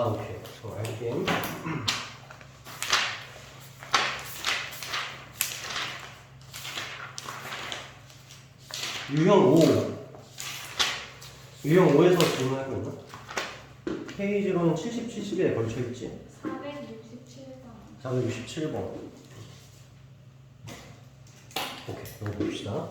오케이. 알게. 유형 5. 유형 5에서 질문할 거 있나? 페이지로는 70, 70에 걸쳐있지? 467번. 467번. 오케이, 이거 봅시다.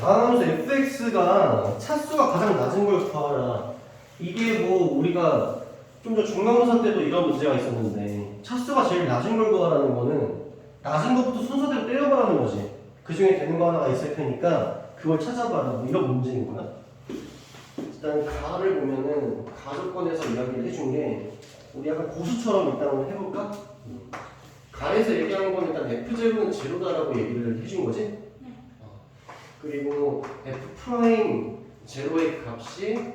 다음 함수 fx가 차수가 가장 낮은 걸 구하라. 이게 뭐 우리가 좀 더 중간고사 때도 이런 문제가 있었는데 차수가 제일 낮은 걸 구하라는 거는 낮은 것부터 순서대로 떼어보라는 거지. 그 중에 되는 거 하나가 있을 테니까 그걸 찾아봐라. 뭐 이런 문제인 거야. 일단 가를 보면은 가 조건에서 이야기를 해준 게 우리 약간 고수처럼 일단 한번 해볼까? 가에서 얘기하는 건 일단 f0는 제로다라고 얘기를 해준 거지. 그리고 f 프라임 제로의 값이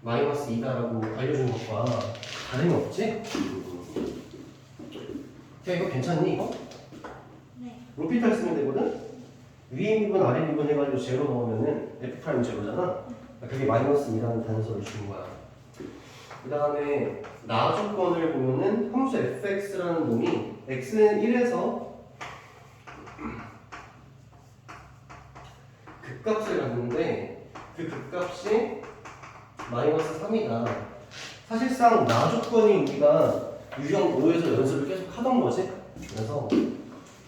마이너스 2다라고 알려준 것과 다름이 없지? 야, 이거 괜찮니 이거? 네. 로피탈 쓰면 되거든? 위에 미분 아래 미분 해가지고 제로 넣으면은 f 프라임 제로잖아. 그게 마이너스 2라는 단서를 준 거야. 그 다음에 나 조건을 보면은 함수 fx라는 놈이 x는 1에서 극값을 갖는데 그 극값이 마이너스 3이다. 사실상 나 조건이 우리가 유형 5에서 연습을 계속 하던 거지. 그래서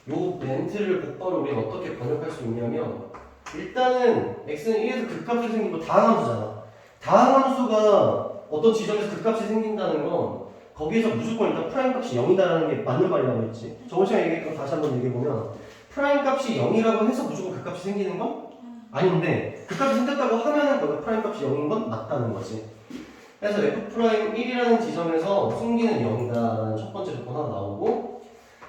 요 멘트를 곧바로 우리가 어떻게 번역할 수 있냐면 일단은 x는 1에서 극값이 생기고 다항함수잖아. 다항함수가 어떤 지점에서 극값이 생긴다는 건 거기에서 무조건 일단 프라임 값이 0이다라는 게 맞는 말이라고 했지. 저번 시간에 얘기했던 거 다시 한번 얘기해보면 프라임 값이 0이라고 해서 무조건 극값이 생기는 건 아닌데 극값이 생겼다고 하면은 거기 프라임 값이 0인 건 맞다는 거지. 그래서 f'1이라는 지점에서 숨기는 0이다라는 첫 번째 조건 하나 나오고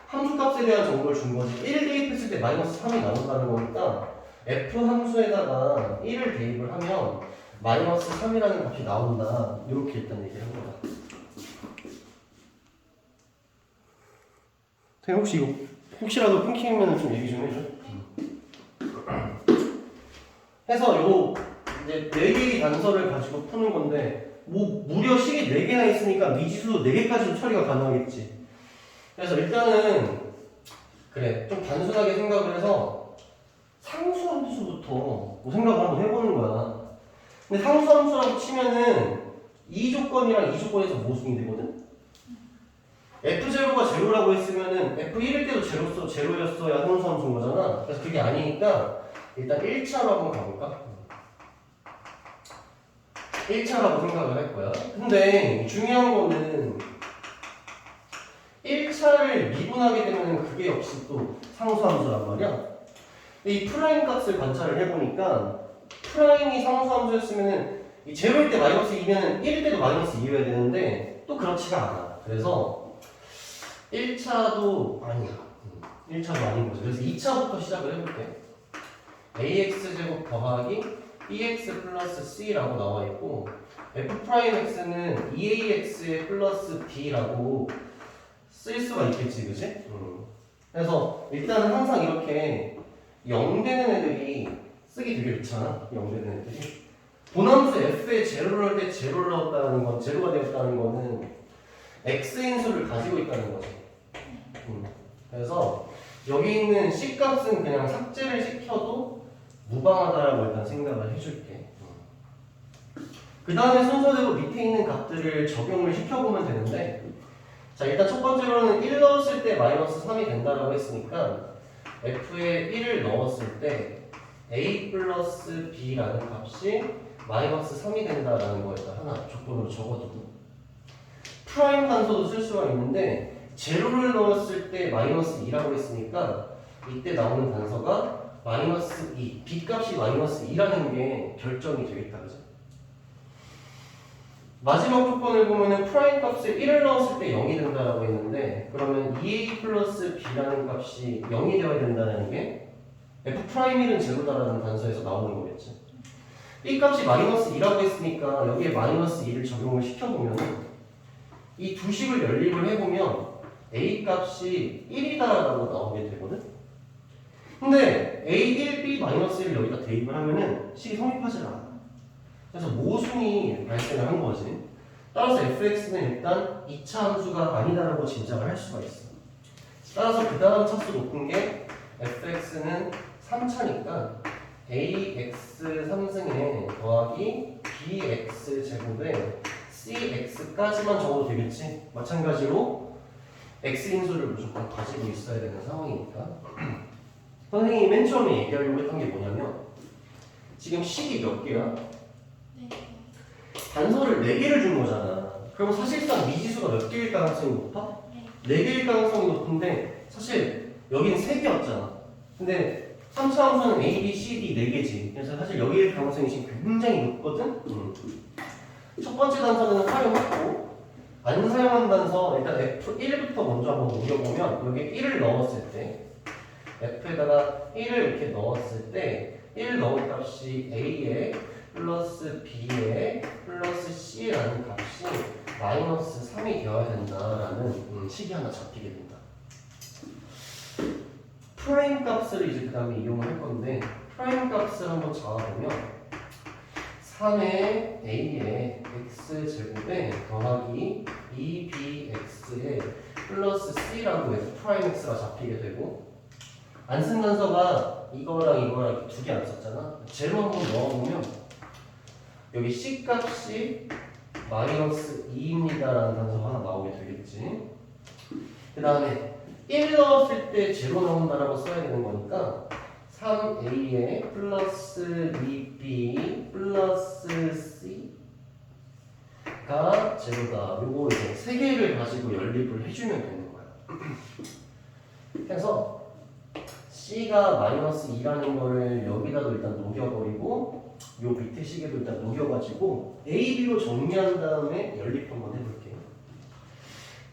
함수값에 대한 정보를 준 거지. 1 대입했을 때 마이너스 3이 나온다는 거니까 f 함수에다가 1을 대입을 하면 마이너스 3이라는 값이 나온다. 이렇게 일단 얘기를 한 거다. 혹시 이거 혹시라도 끊기면 좀 얘기 좀 해줘. 해서 요 이제 4개의 단서를 가지고 푸는 건데 뭐 무려 식이 4개나 있으니까 미지수 4개까지도 처리가 가능하겠지. 그래서 일단은 그래 좀 단순하게 생각을 해서 상수함수부터 뭐 생각을 한번 해보는 거야. 근데 상수함수라고 치면은 이 조건이랑 이 조건에서 모순이 되거든. f0가 제로라고 했으면은 f1일 때도 제로였어야 상수함수인 거잖아. 그래서 그게 아니니까 일단 1차로 한번 가볼까? 1차라고 생각을 할 거야. 근데 중요한 거는 1차를 미분하게 되면 그게 역시 또 상수함수란 말이야. 이 프라임 값을 관찰을 해보니까 프라임이 상수함수였으면은 이 제로일 때 마이너스 2면 1일 때도 마이너스 2여야 되는데 또 그렇지가 않아. 그래서 1차도 아니야. 1차도 아닌 거죠. 그래서 2차부터 시작을 해볼게. ax제곱 더하기 bx 플러스 c라고 나와 있고 f'x는 2ax에 플러스 b라고 쓸 수가 있겠지, 그치? 그래서 일단은 항상 이렇게 0 되는 애들이 쓰기 되게 좋잖아. 0 되는 애들이 본함수 f에 제로를 할 때 제로를 넣었다는 건 제로가 되었다는 거는 x인 수를 가지고 있다는 거지. 그래서 여기 있는 c 값은 그냥 삭제를 시켜도 무방하다라고 일단 생각을 해줄게. 그 다음에 순서대로 밑에 있는 값들을 적용을 시켜보면 되는데 자 일단 첫 번째로는 1 넣었을 때 마이너스 3이 된다라고 했으니까 f에 1을 넣었을 때 a 플러스 b라는 값이 마이너스 3이 된다라는 거 일단 하나 조건으로 적어두고 프라임 단서도 쓸 수가 있는데 제로를 넣었을 때 마이너스 2라고 했으니까 이때 나오는 단서가 마이너스 2, b값이 마이너스 2라는 게 결정이 되겠다, 그죠? 마지막 조건을 보면은 프라임 값에 1을 넣었을 때 0이 된다라고 했는데 그러면 2a 플러스 b라는 값이 0이 되어야 된다는 게 F'Il은 제로다라는 단서에서 나오는 거겠지. B값이 마이너스 2라고 했으니까 여기에 마이너스 2를 적용을 시켜보면 이 두 식을 연립을 해보면 A값이 1이다라고 나오게 되거든? 근데 A1, B 마이너스 1을 여기다 대입을 하면은 식이 성립하지 않아. 그래서 모순이 발생을 한 거지. 따라서 fx는 일단 2차 함수가 아니다라고 짐작을 할 수가 있어. 따라서 그 다음 차수 높은 게 fx는 3차니까 ax 3승에 더하기 bx 제곱에 cx까지만 적어도 되겠지. 마찬가지로 x인수를 무조건 가지고 있어야 되는 상황이니까. 선생님이 맨 처음에 얘기하려고 했던 게 뭐냐면 지금 식이 몇 개야? 네. 단서를 4개를 준 거잖아. 그럼 사실상 미지수가 몇 개일 가능성이 높아? 네. 4개일 가능성이 높은데 사실 여기는 3개였잖아. 근데 3차 함수는 A, B, C, D 4개지. 그래서 사실 여기일 가능성이 지금 굉장히 높거든? 첫 번째 단서는 활용했고 안 사용한 단서 일단 F1부터 먼저 한번 녹여보면 여기 1을 넣었을 때 F에다가 1을 이렇게 넣었을 때 1 넣은 값이 A에 플러스 B에 플러스 C라는 값이 마이너스 3이 되어야 된다라는 식이 하나 잡히게 된다. 프라임 값을 이제 그 다음에 이용을 할 건데 프라임 값을 한번 잡아보면 3의 A의 X제곱에 더하기 2BX에 플러스 C라고 해서 프라임 X가 잡히게 되고 안 쓴 단서가 이거랑 이거랑 두 개 안 썼잖아. 제로 한번 넣어보면 여기 C 값이 마이너스 2입니다라는 단서가 하나 나오게 되겠지. 그 다음에 1 넣었을 때 제로 나온다라고 써야 되는 거니까 3A에 플러스 2B 플러스 C가 제로다. 요거 이제 세 개를 가지고 연립을 해주면 되는 거야. 그래서 C가 마이너스 2라는 거를 여기다도 일단 녹여버리고 요 밑에 식에도 일단 녹여가지고 A, B로 정리한 다음에 연립 한번 해볼게요.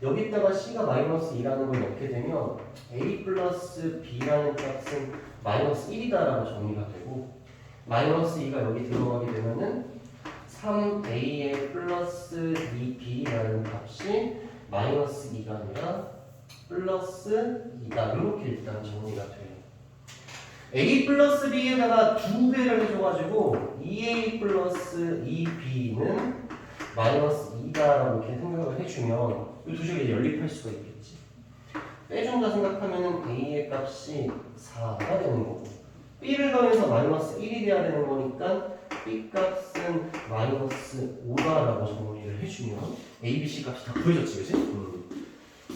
여기다가 C가 마이너스 2라는 걸 넣게 되면 A 플러스 B라는 값은 마이너스 1이다라고 정리가 되고 마이너스 2가 여기 들어가게 되면은 3A의 플러스 2B라는 값이 마이너스 2가 아니라 플러스 2다. 이렇게 일단 정리가 돼요. A 플러스 B에다가 2배를 해줘가지고 2A 플러스 2B는 마이너스 2다라고 이렇게 생각을 해주면 이 두 식을 연립할 수가 있겠지. 빼준다 생각하면은 A의 값이 4가 되는 거고 B를 더해서 마이너스 1이 돼야 되는 거니까 B 값은 마이너스 5다라고 정리를 해주면 A, B, C 값이 다 구해졌지, 그치?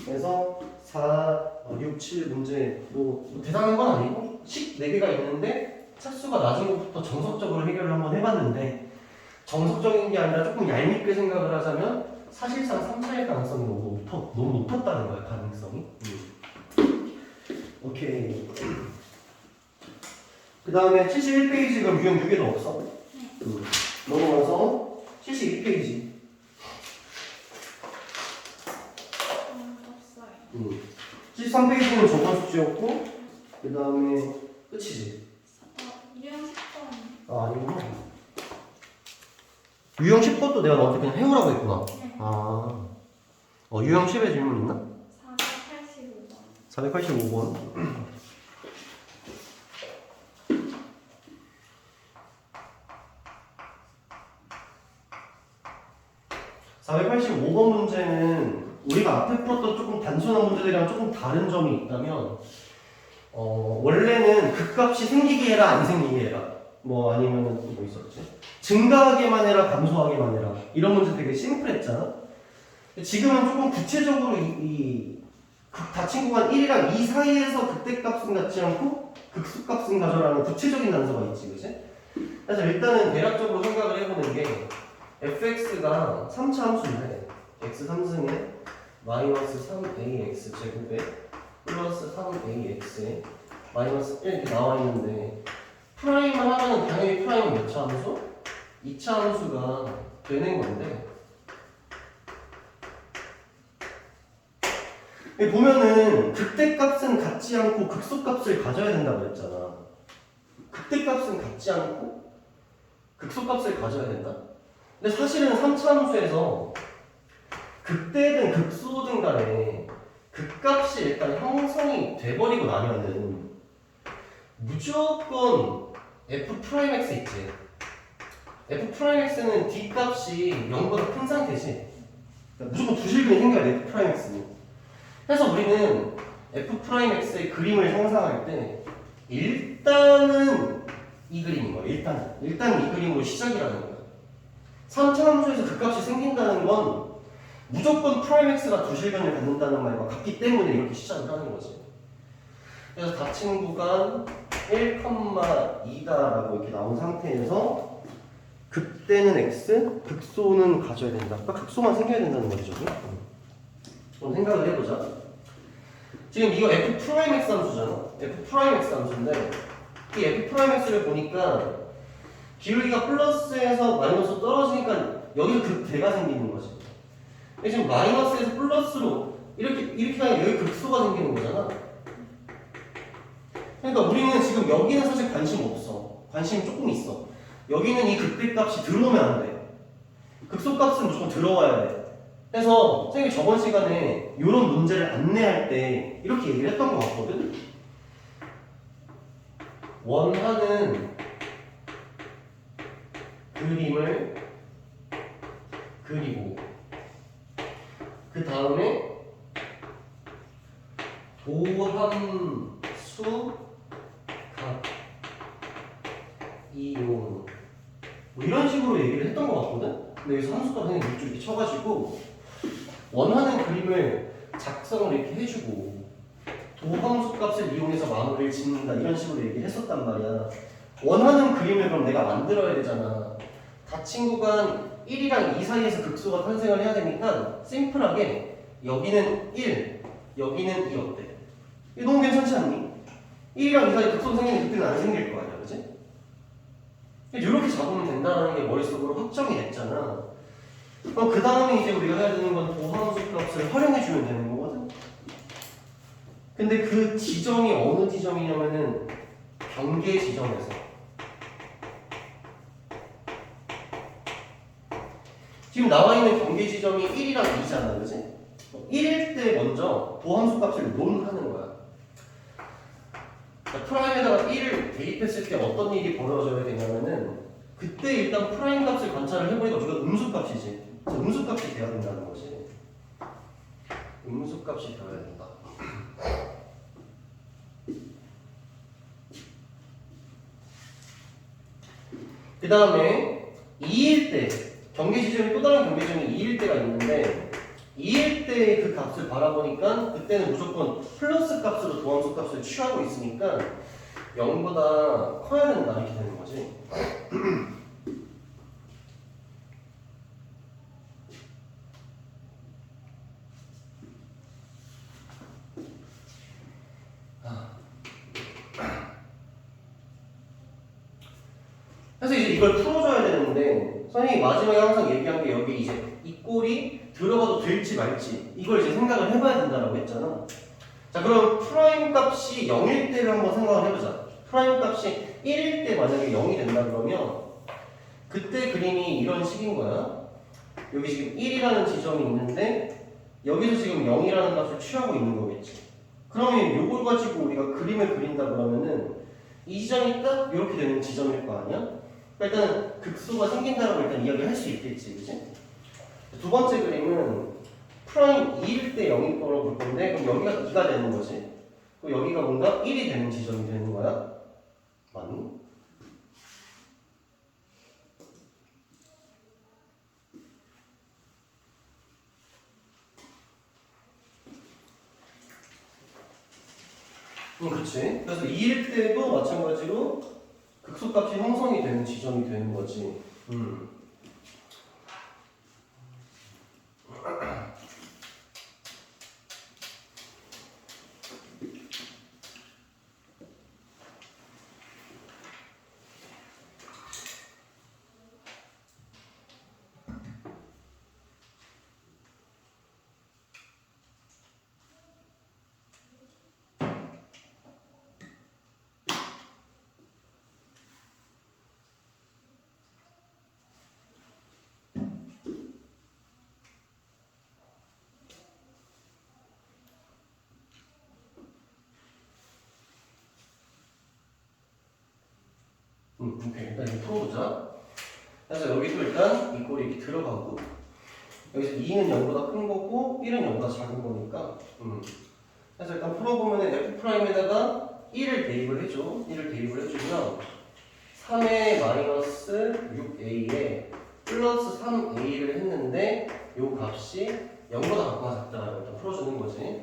그래서 4, 6, 7 문제 뭐 대단한 건 아니고 식 4개가 있는데 차수가 낮은 것부터 정석적으로 해결을 한번 해봤는데 정석적인 게 아니라 조금 얄밉게 생각을 하자면 사실상 3차일 가능성이 너무 높았다는 거야, 가능성이. 오케이. 그 다음에 71페이지가 유형 6에도 없어. 넘어가서 72페이지. 없어요. 73페이지는 저번 숙제였고 그 다음에 끝이지. 유형 10번. 아 아니구나. 유형 10번도 내가 너한테 그냥 해오라고 했구나. 네. 아 유형 10에 질문 있나? 485번. 485번. (485번) 문제는 우리가 앞에 풀었던 조금 단순한 문제들이랑 조금 다른 점이 있다면 원래는 극값이 생기게 해라 안 생기게 해라 뭐 아니면은 또 뭐 있었지? 증가하게만 해라 감소하게만 해라 이런 문제 되게 심플했잖아. 지금은 조금 구체적으로 다친구가 1이랑 2 사이에서 극대값은 갖지 않고 극소값은 가져라는 구체적인 단서가 있지, 그치? 그래서 일단은 대략적으로 생각을 해보는 게 fx가 3차 함수인데 x 3승에 마이너스 3ax 제곱에 플러스 3ax에 마이너스 1 이렇게 나와 있는데 프라임을 하면 당연히 프라임은 몇 차 함수? 2차 함수가 되는 건데 보면은 극대값은 갖지 않고 극소값을 가져야 된다고 했잖아. 극대값은 갖지 않고 극소값을 가져야 된다. 근데 사실은 3차 함수에서 극대든 극소든 간에 극값이 일단 형성이 돼버리고 나면은 무조건 f'x 있지. f'x는 d값이 0보다 큰 상태지. 그러니까 무조건 두실근이 생겨야 돼, f'x는. 그래서 우리는 f'x의 그림을 형상할 때 일단은 이 그림인 거야. 일단 이 그림으로 시작이라는 거야. 3차 함수에서 그 값이 생긴다는 건 무조건 프라임x가 두실근을 갖는다는 말과 같기 때문에 이렇게 시작을 하는 거지. 그래서 닫힌 구간 1,2다라고 이렇게 나온 상태에서 극대는 x, 극소는 가져야 된다. 그러니까 극소만 생겨야 된다는 거지, 저기. 좀 생각을 해보자. 지금 이거 f'x 함수잖아. f'x 함수인데 이 f'x를 보니까 기울기가 플러스에서 마이너스로 떨어지니까 여기서 극대가 생기는 거지. 근데 지금 마이너스에서 플러스로 이렇게 하면 여기 극소가 생기는 거잖아. 그러니까 우리는 지금 여기는 사실 관심 없어. 관심이 조금 있어. 여기는 이 극대값이 들어오면 안 돼. 극소값은 무조건 들어와야 돼. 그래서 선생님이 저번 시간에 이런 문제를 안내할 때 이렇게 얘기를 했던 것 같거든. 원하는 그림을 그리고 그 다음에 도함수 값 이용 뭐 이런 식으로 얘기를 했던 것 같거든. 근데 여기서 함수값 선생님이 이렇게 쳐가지고 원하는 그림을 작성을 이렇게 해주고 도함수 값을 이용해서 마무리를 짓는다 이런 식으로 얘기를 했었단 말이야. 원하는 그림을 그럼 내가 만들어야 되잖아. 닫힌 구간 1이랑 2 사이에서 극소가 탄생을 해야 되니까 심플하게 여기는 1, 여기는 2 어때? 이거 너무 괜찮지 않니? 1이랑 2 사이에 극소가 생기면 그때는 안 생길 거 아니야, 그치? 이렇게 잡으면 된다는 게 머릿속으로 확정이 됐잖아. 그럼 그 다음에 이제 우리가 해야 되는 건 도함수 값을 활용해주면 되는 거거든? 근데 그 지점이 어느 지점이냐면은 경계 지점에서 지금 나와 있는 경계 지점이 1이랑 2잖아, 그치? 1일 때 먼저 도함수 값을 논하는 거야. 그러니까 프라임에다가 1을 대입했을 때 어떤 일이 벌어져야 되냐면은 그때 일단 프라임 값을 관찰을 해보니까 우리가 음수값이지. 음수값이 돼야 된다는 거지. 음수값이 되어야 된다. 그 다음에 2일 때 경계 지점이 또 다른 경계 지점이 2일 때가 있는데 2일 때 그 값을 바라보니까 그때는 무조건 플러스 값으로 도함수 값을 취하고 있으니까 0보다 커야 된다 이렇게 되는 거지. 그래서 이제 이걸 풀어줘야 되는데 선생님이 마지막에 항상 얘기한 게 여기 이제 이 꼴이 들어가도 될지 말지 이걸 이제 생각을 해봐야 된다고 했잖아. 자 그럼 프라임 값이 0일 때를 한번 생각을 해보자. 프라임 값이 1일 때 만약에 0이 된다 그러면 그때 그림이 이런 식인 거야. 여기 지금 1이라는 지점이 있는데 여기서 지금 0이라는 값을 취하고 있는 거겠지. 그러면 이걸 가지고 우리가 그림을 그린다 그러면은 이 지점이 딱 이렇게 되는 지점일 거 아니야? 그러니까 일단 극소가 생긴다고 일단 이야기할 수 있겠지, 그치? 두 번째 그림은 프라임 2일 때 0일 거로 볼 건데 그럼 여기가 2가 되는 거지. 그럼 여기가 뭔가 1이 되는 지점이 되는 거야. 맞니? 그렇지. 그래서 2일 때도 마찬가지로 극소값이 형성이 되는 지점이 되는 거지. 오케이. 일단 이거 풀어보자. 그래서 여기도 일단 이 꼴이 이렇게 들어가고 여기서 2는 0보다 큰 거고 1은 0보다 작은 거니까 그래서 일단 풀어보면 F'에다가 1을 대입을 해줘. 1을 대입을 해주면 3의 마이너스 6a에 플러스 3a를 했는데 요 값이 0보다 같거나 작다라고 일단 풀어주는 거지.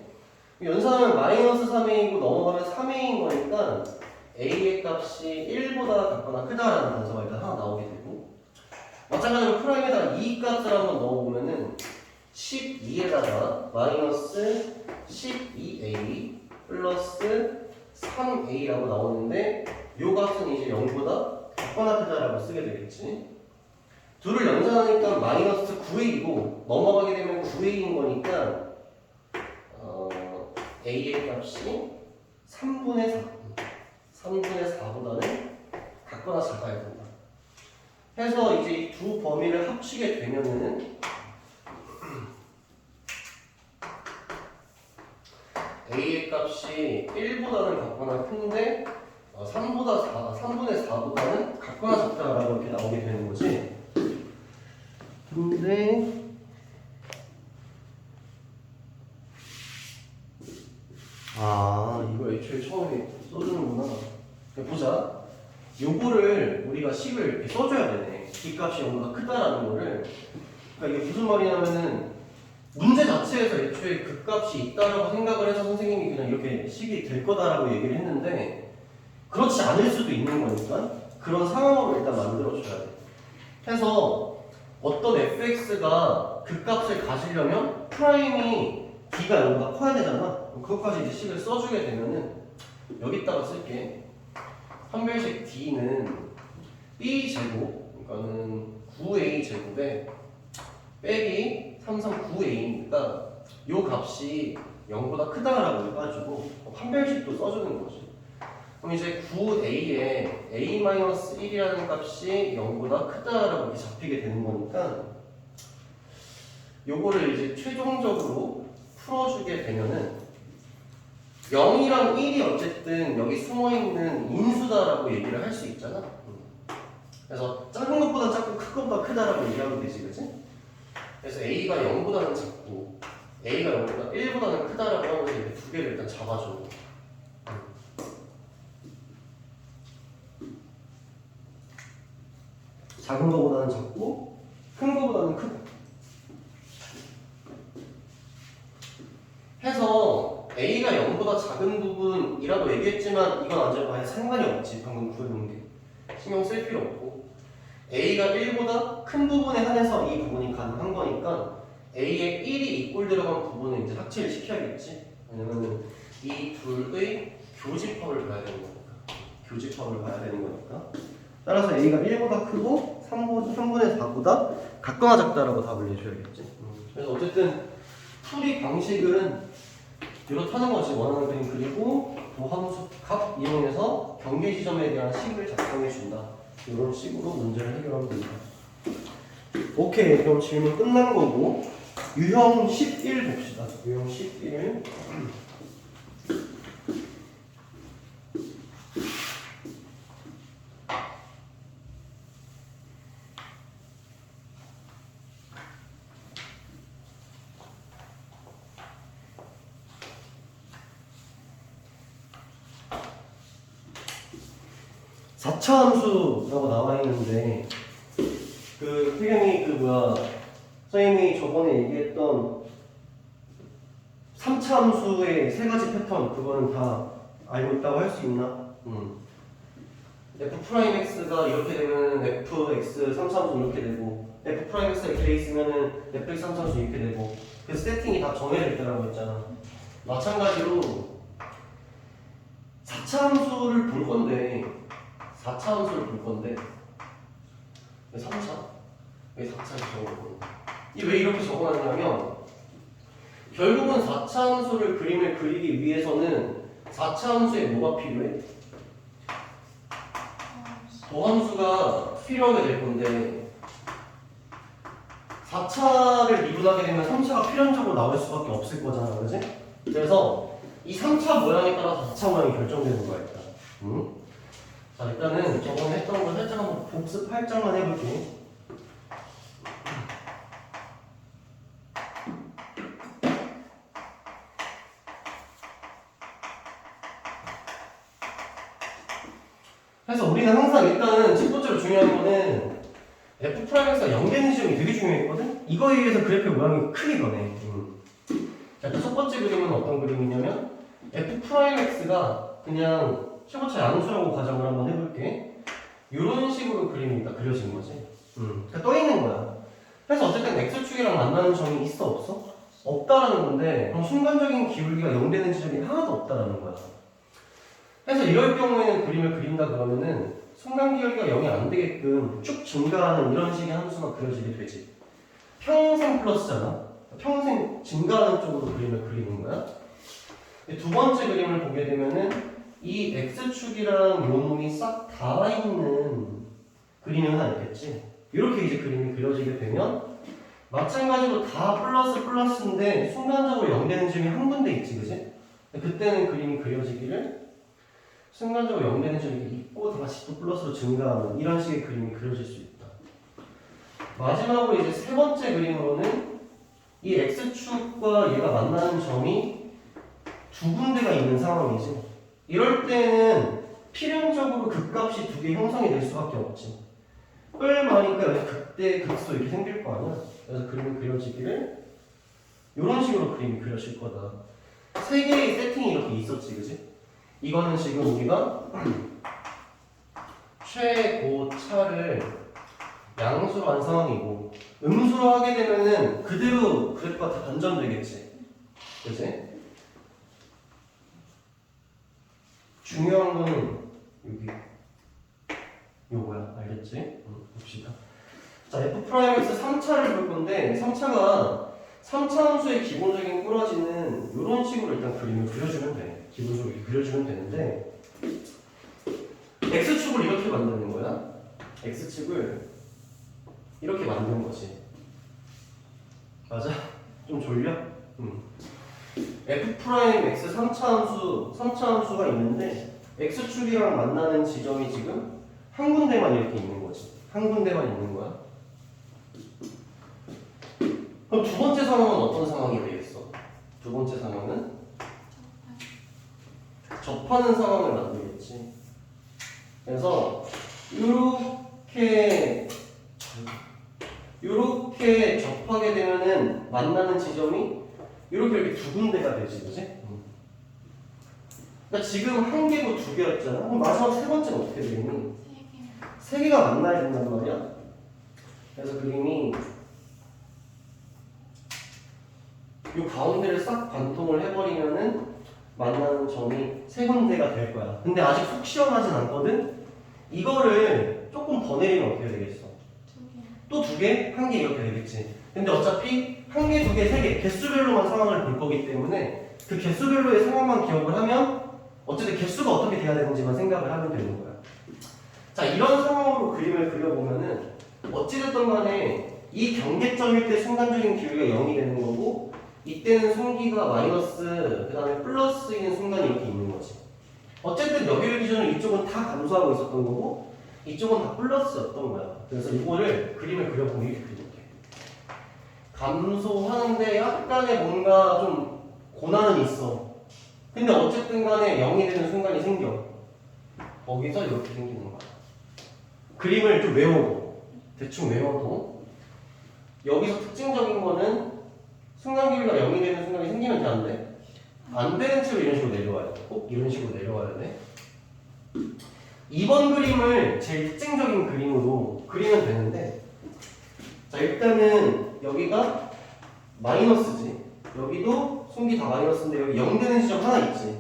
연산하면 마이너스 3a이고 넘어가면 3a인 거니까 a의 값이 1보다 같거나 크다라는 단서가 일단 하나 나오게 되고 마찬가지로 프라임에다가 이 값을 한번 넣어보면은 12에다가 마이너스 12a 플러스 3a라고 나오는데 요 값은 이제 0보다 같거나 크다라고 쓰게 되겠지. 둘을 연산하니까 마이너스 9a이고 넘어가게 되면 9a인 거니까 a의 값이 3분의 4보다는 같거나 작아야 된다. 해서 이제 이 두 범위를 합치게 되면은 a의 값이 1보다는 같거나 큰데 3분의 4보다는 같거나 작다라고 이렇게 나오게 되는 거지. 근데 이거 애초에 처음에 써주는구나. 보자. 요거를 우리가 식을 이렇게 써줘야 되네. 이 값이 0보다 크다라는 거를. 그러니까 이게 무슨 말이냐면은 문제 자체에서 애초에 그 값이 있다라고 생각을 해서 선생님이 그냥 이렇게 식이 될 거다라고 얘기를 했는데 그렇지 않을 수도 있는 거니까 그런 상황을 일단 만들어줘야 돼. 해서 어떤 fx가 그 값을 가지려면 프라임이 d가 0보다 커야 되잖아. 그것까지 이제 식을 써주게 되면은 여기다가 쓸게. 판별식 d는 b제곱, 그러니까는 9a 제곱에 빼기 339a니까 요 값이 0보다 크다라고 해가지고 판별식도 써주는 거지. 그럼 이제 9a에 a-1이라는 값이 0보다 크다라고 이렇게 잡히게 되는 거니까 요거를 이제 최종적으로 풀어주게 되면은 0이랑 1이 어쨌든 여기 숨어있는 인수다라고 얘기를 할 수 있잖아. 그래서 작은 것보다 작고 큰 것보다 크다라고 얘기하면 되지, 그치? 그래서 a가 0보다는 작고 a가 0보다 1보다는 크다라고 하면서 이렇게 두 개를 일단 잡아줘. 작은 거보다는 작고 큰 거보다는 크고 해서 a가 0보다 작은 부분이라고 얘기했지만 이건 완전 아예 상관이 없지. 방금 구해놓은 게 신경 쓸 필요 없고 a가 1보다 큰 부분에 한해서 이 부분이 가능한 거니까 a에 1이 이꼴 들어간 부분은 이제 삭제를 시켜야겠지. 왜냐면은 이 둘의 교집합을 봐야 되는 거니까. 교집합을 봐야 되는 거니까. 따라서 a가 1보다 크고 3분의 4보다 같거나 작다라고 답을 내줘야겠지. 그래서 어쨌든 풀이 방식은 이렇다는 거지. 원하는 그림 그리고 도함수 값 이용해서 경계 지점에 대한 식을 작성해 준다. 이런 식으로 문제를 해결하면 된다. 오케이, 그럼 질문 끝난 거고 유형 11 봅시다. 유형 11. 사차함수라고 나와 있는데 그 태경이 선생님이 저번에 얘기했던 3차 함수의 세 가지 패턴 그거는 다 알고 있다고 할 수 있나? f'x가 이렇게 되면 fx 3차 함수 이렇게 되고 f'x가 이렇게 돼 있으면은 fx 3차 함수 이렇게 되고 그래서 세팅이 다 정해져 있다고 했잖아. 마찬가지로 4차 함수를 볼 건데 4차 함수를 볼 건데 왜 3차? 왜 4차를 적어놓고 왜 이렇게 적어놨냐면 결국은 4차 함수를 그림을 그리기 위해서는 4차 함수에 뭐가 필요해? 도함수가 필요하게 될 건데 4차를 미분하게 되면 3차가 필연적으로 나올 수밖에 없을 거잖아, 그렇지? 그래서 이 3차 모양에 따라서 4차 모양이 결정되는 거야 일단. 자, 일단은 저번에 했던 걸 복습 살짝만 해볼게. 그래서 우리는 항상 일단은 첫 번째로 중요한 거는 F'X가 0 되는 지점이 되게 중요했거든? 이거에 의해서 그래프의 모양이 크게 변해. 자, 일단 첫 번째 그림은 어떤 그림이냐면 F'X가 그냥 최고차 양수라고 가정을 한번 해볼게. 이런 식으로 그림이 딱 그려진 거지. 그러니까 떠 있는 거야. 그래서 어쨌든 X축이랑 만나는 점이 있어 없어? 없다라는 건데 그럼 순간적인 기울기가 0 되는 지점이 하나도 없다라는 거야. 그래서 이럴 경우에는 그림을 그린다 그러면은 순간 기울기가 0이 안 되게끔 쭉 증가하는 이런 식의 함수가 그려지게 되지. 평생 플러스잖아. 평생 증가하는 쪽으로 그림을 그리는 거야. 두 번째 그림을 보게 되면은 이 X축이랑 요 놈이 싹 닿아 있는 그림이 하나 있겠지. 이렇게 이제 그림이 그려지게 되면 마찬가지로 다 플러스인데 순간적으로 0 되는 점이 한 군데 있지, 그지? 그때는 그림이 그려지기를 순간적으로 0 되는 점이 있고 다시 또 플러스로 증가하는 이런 식의 그림이 그려질 수 있다. 마지막으로 이제 세 번째 그림으로는 이 X축과 얘가 만나는 점이 두 군데가 있는 상황이지. 이럴 때는 필연적으로 극값이 두 개 형성이 될 수밖에 없지. 뿔마니까 여기 극대 극소 이렇게 생길 거 아니야. 그래서 그림이 그려지기를 이런 식으로 그림이 그려질 거다. 세 개의 세팅이 이렇게 있었지, 그지? 이거는 지금 우리가 최고차를 양수로 한 상황이고 음수로 하게 되면은 그대로 그래프가 다 반전되겠지, 그지? 중요한 거는 여기 요거야, 알겠지? 봅시다. 자, F'X 3차를 볼 건데 3차가 3차 함수의 기본적인 꾸러지는 이런 식으로 일단 그림을 그려주면 돼. 기본적으로 이렇게 그려주면 되는데 X축을 이렇게 만드는 거야. X축을 이렇게 만드는 거지. 맞아? 좀 졸려? F'X 3차 함수가 있는데 X축이랑 만나는 지점이 지금 한 군데만 이렇게 있는 거지. 한 군데만 있는 거야. 그럼 두 번째 상황은 어떤 상황이 되겠어? 두 번째 상황은 접하는 상황을 만들겠지. 그래서 이렇게 접하게 되면은 만나는 지점이 이렇게 두 군데가 되지, 그지? 그러니까 지금 한 개고 두 개였잖아. 그럼 마지막 세 번째는 어떻게 되니? 세 개가 만나야 된단 말이야. 그래서 그림이 이 가운데를 싹 관통을 해버리면은 만나는 점이 세 군데가 될 거야. 근데 아직 속 시원하진 않거든? 이거를 조금 더 내리면 어떻게 되겠어? 또 두 개? 한 개 이렇게 되겠지. 근데 어차피 한 개, 두 개, 세 개, 개수별로만 상황을 볼 거기 때문에 그 개수별로의 상황만 기억을 하면 어쨌든 개수가 어떻게 돼야 되는지만 생각을 하면 되는 거야. 자, 이런 상황으로 그림을 그려보면은 어찌됐든 간에 이 경계점일 때 순간적인 기울기가 0이 되는 거고 이때는 순기가 마이너스 그 다음에 플러스인 순간이 이렇게 있는 거지. 어쨌든 여기를 기준으로 이쪽은 다 감소하고 있었던 거고 이쪽은 다 플러스였던 거야. 그래서 이거를 그림을 그려보면 이렇게 그릴게. 감소하는데 약간의 뭔가 좀 고난은 있어. 근데 어쨌든 간에 0이 되는 순간이 생겨. 거기서 이렇게 생기는 거야. 그림을 좀 외워도 대충 외워도 여기서 특징적인 거는 순간 기울기가 0이 되는 순간이 생기면 돼, 안 돼? 안 되는 채로 이런 식으로 내려와요. 꼭 이런 식으로 내려와야 돼. 이번 그림을 제일 특징적인 그림으로 그리면 되는데 자, 일단은 여기가 마이너스지. 여기도 순기 다 마이너스인데 여기 0 되는 지점 하나 있지.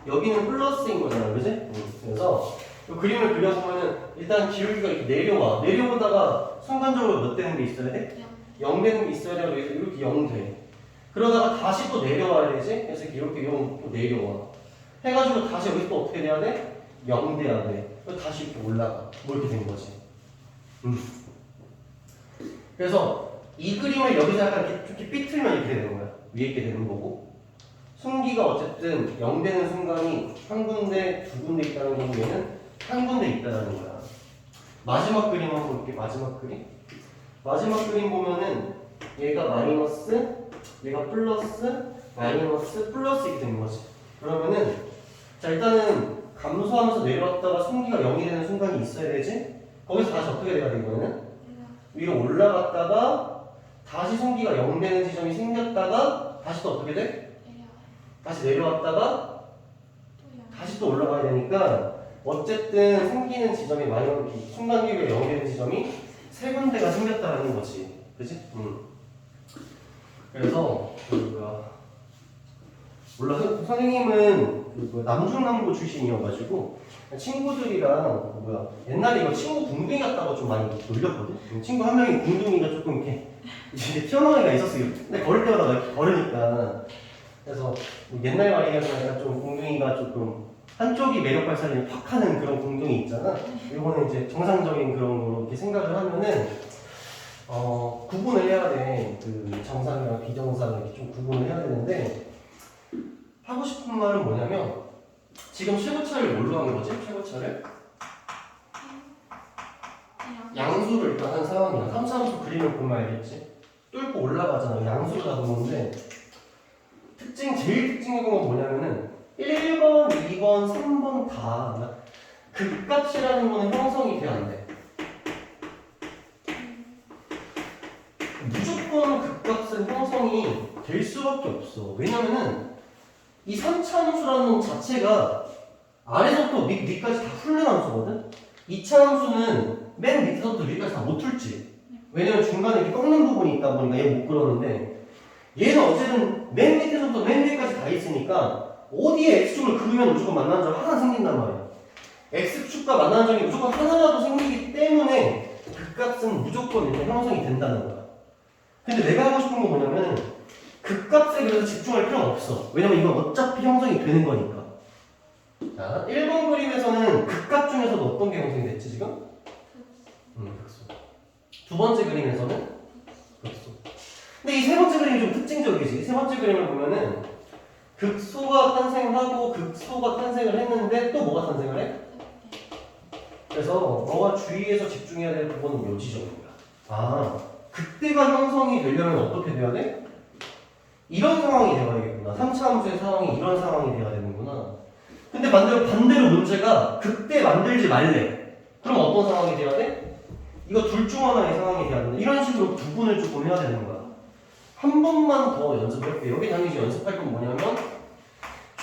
여기는 플러스인 거잖아, 그지? 그래서 이 그림을 그려보면은 일단 기울기가 이렇게 내려와. 내려오다가 순간적으로 몇 되는 게 있어야 돼? 0 되는 게 있어야 돼. 그래서 이렇게 0 돼. 그러다가 다시 또 내려와야 되지? 그래서 이렇게 0 또 내려와. 해가지고 다시 여기 또 어떻게 돼야 돼? 0 돼야 돼. 그래서 다시 이렇게 올라가. 뭐 이렇게 된 거지. 그래서 이 그림을 여기서 약간 이렇게 삐틀면 이렇게 되는 거야. 위에 있게 되는 거고. 순기가 어쨌든 0 되는 순간이 한 군데, 두 군데 있다는 거고 얘는 한 군데 있다는 거야. 마지막 그림 한번 볼게. 마지막 그림. 마지막 그림 보면은 얘가 마이너스, 얘가 플러스, 마이너스, 플러스 이렇게 된 거지. 그러면은 자 일단은 감소하면서 내려왔다가 순기가 0이 되는 순간이 있어야 되지. 거기서 다시 어떻게 돼야 돼 이거는? 위로 올라갔다가 다시 순기가 0 되는 지점이 생겼다가 다시 또 어떻게 돼? 다시 내려왔다가 다시 또 올라가야 되니까 어쨌든 생기는 지점이 순간 기울기가 0이 되는 지점이 세 군데가 생겼다라는 거지. 그치? 그래서 몰라 선생님은 남중남고 출신이어가지고 친구들이랑 옛날에 이거 친구 궁둥이 같다고 좀 많이 놀렸거든. 친구 한 명이 궁둥이가 조금 이렇게 이제 튀어나온 애가 있었어요. 근데 걸을 때마다 막 이렇게 걸으니까 그래서 옛날 말이라서 약간 좀 궁둥이가 조금 한쪽이 매력 발산을 팍 하는 그런 궁둥이 있잖아. 이거는 이제 정상적인 그런 거로 이렇게 생각을 하면은 구분을 해야 돼. 그 정상이랑 비정상 이렇게 좀 구분을 해야 되는데 하고 싶은 말은 뭐냐면 지금 최고차를 뭘로 하는 거지? 최고차를 양수를 일단 한 상황이야. 3차함수 그림을 보면 알겠지? 뚫고 올라가잖아. 양수로 잡은 건데 제일 특징적인 건 뭐냐면은 1번, 2번, 3번 다 극값이라는 거는 형성이 돼야 안 돼. 무조건 극값은 형성이 될 수밖에 없어. 왜냐면은 이 3차 함수라는 놈 자체가 아래서부터 위까지 다 훑는 함수거든? 2차 함수는 맨 밑에서부터 위까지 다 못 훑지. 왜냐면 중간에 이렇게 꺾는 부분이 있다 보니까 얘 못 그러는데 얘는 어쨌든 맨 밑에서부터 맨 위까지 다 있으니까 어디에 x축을 그으면 무조건 만나는 점 하나 생긴단 말이야. x축과 만나는 점이 무조건 하나라도 생기기 때문에 극값은 무조건 이렇게 형성이 된다는 거야. 근데 내가 하고 싶은 건 뭐냐면 극값에 그래서 집중할 필요는 없어. 왜냐면 이건 어차피 형성이 되는 거니까. 자, 1번 그림에서는 극값 중에서도 어떤 게 형성이 됐지 지금? 극소. 두 번째 그림에서는 극소. 근데 이 세 번째 그림이 좀 특징적이지. 세 번째 그림을 보면은 극소가 탄생하고 극소가 탄생을 했는데 또 뭐가 탄생을 해? 그래서 너가 주의해서 집중해야 될 부분은 요 지점입니다. 극대가 형성이 되려면 어떻게 돼야 돼? 이런 상황이 되어야겠구나. 3차 함수의 상황이 이런 상황이 돼야 되는구나. 근데 반대로 문제가 극대 만들지 말래. 그럼 어떤 상황이 돼야 돼? 이거 둘 중 하나의 상황이 돼야 된다. 이런 식으로 구분을 조금 해야 되는 거야. 한 번만 더 연습할게. 여기 당연히 연습할 건 뭐냐면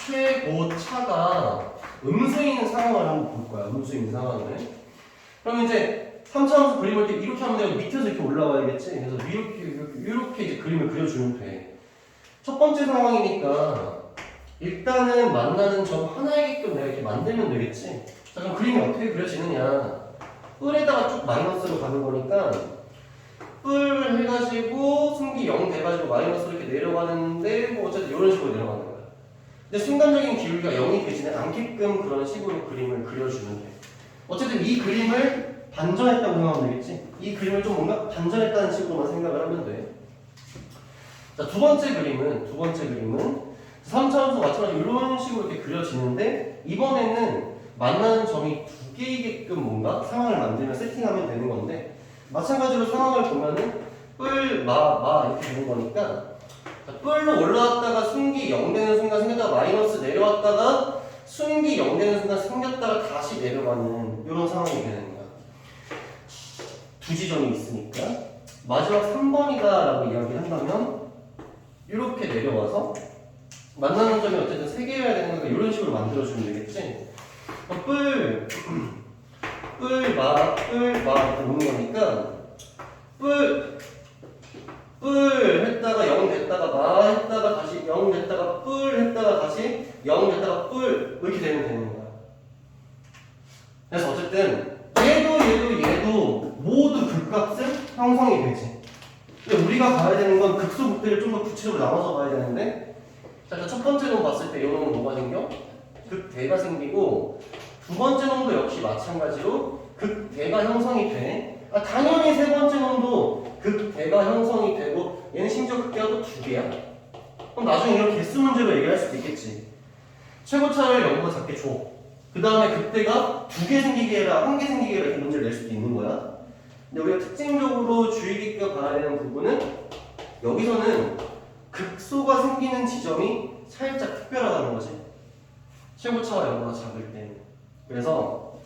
최고차가 음수인 상황을 한번 볼 거야. 음수인 상황을. 그럼 이제 3차 함수 그림을 이렇게 하면 되고 밑에서 이렇게 올라와야겠지. 그래서 이렇게 이제 그림을 그려주면 돼. 첫 번째 상황이니까 일단은 만나는 점 하나이게끔 내가 이렇게 만들면 되겠지. 자, 그럼 그림이 어떻게 그려지느냐. 뿔에다가 쭉 마이너스로 가는 거니까 뿔 해가지고 승기 0 돼가지고 마이너스로 이렇게 내려가는데 뭐 어쨌든 이런 식으로 내려가는 거야. 근데 순간적인 기울기가 0이 되지는 않게끔 그런 식으로 그림을 그려주면 돼. 어쨌든 이 그림을 반전했다고 생각하면 되겠지. 이 그림을 좀 뭔가 반전했다는 식으로만 생각을 하면 돼. 자, 두 번째 그림은 3차 함수 마찬가지로 이런 식으로 이렇게 그려지는데 이번에는 만나는 점이 두 개이게끔 뭔가 상황을 만들면 세팅하면 되는 건데 마찬가지로 상황을 보면은 뿔, 마 이렇게 되는 거니까 자, 뿔로 올라왔다가 순기 0 되는 순간 생겼다가 마이너스 내려왔다가 순기 0 되는 순간 생겼다가 다시 내려가는 이런 상황이 되는 거야. 두 지점이 있으니까 마지막 3번이다라고 이야기를 한다면 이렇게 내려와서 만나는 점이 어쨌든 3개여야 되는 거니까 이런 식으로 만들어주면 되겠지. 뿔, 마 이렇게 놓는 거니까 뿔 했다가 0 됐다가 마 했다가 다시 0 됐다가 뿔 했다가 다시 0 됐다가 뿔 이렇게 되는 거야. 그래서 어쨌든 얘도 모두 극값은 형성이 되지. 근데 우리가 봐야 되는 건 극소 극대를 좀 더 구체적으로 나눠서 봐야 되는데 자, 첫 번째 놈 봤을 때 이 놈은 뭐가 생겨? 극대가 생기고 두 번째 놈도 역시 마찬가지로 극대가 형성이 돼. 당연히 세 번째 놈도 극대가 형성이 되고 얘는 심지어 극대가 또 2개야. 그럼 나중에 이런 개수 문제로 얘기할 수도 있겠지. 최고차를 0보다 작게 줘. 그 다음에 그때가 2개 생기게 해라, 1개 생기게 해라 이렇게 문제를 낼 수도 있는 거야. 근데 우리가 특징적으로 주의 깊게 봐야 되는 부분은 여기서는 극소가 생기는 지점이 살짝 특별하다는 거지. 최고차와 0보다 작을 때. 그래서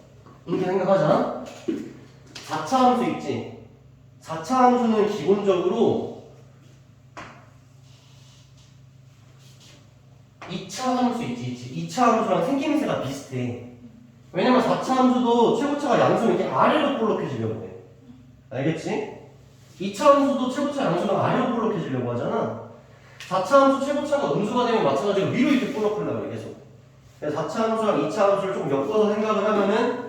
이렇게 생각하자. 4차 함수 있지. 4차 함수는 기본적으로 2차 함수 있지. 2차 함수랑 생김새가 비슷해. 왜냐면 4차 함수도 최고차가 양수는 이렇게 아래로 볼록해지려고 해. 알겠지? 2차 함수도 최고차 양수랑 아래로 볼록해지려고 하잖아. 4차 함수 최고차가 음수가 되면 마찬가지로 위로 이렇게 볼록하려고 해, 계속. 그래서 4차 함수랑 2차 함수를 좀 엮어서 생각을 하면은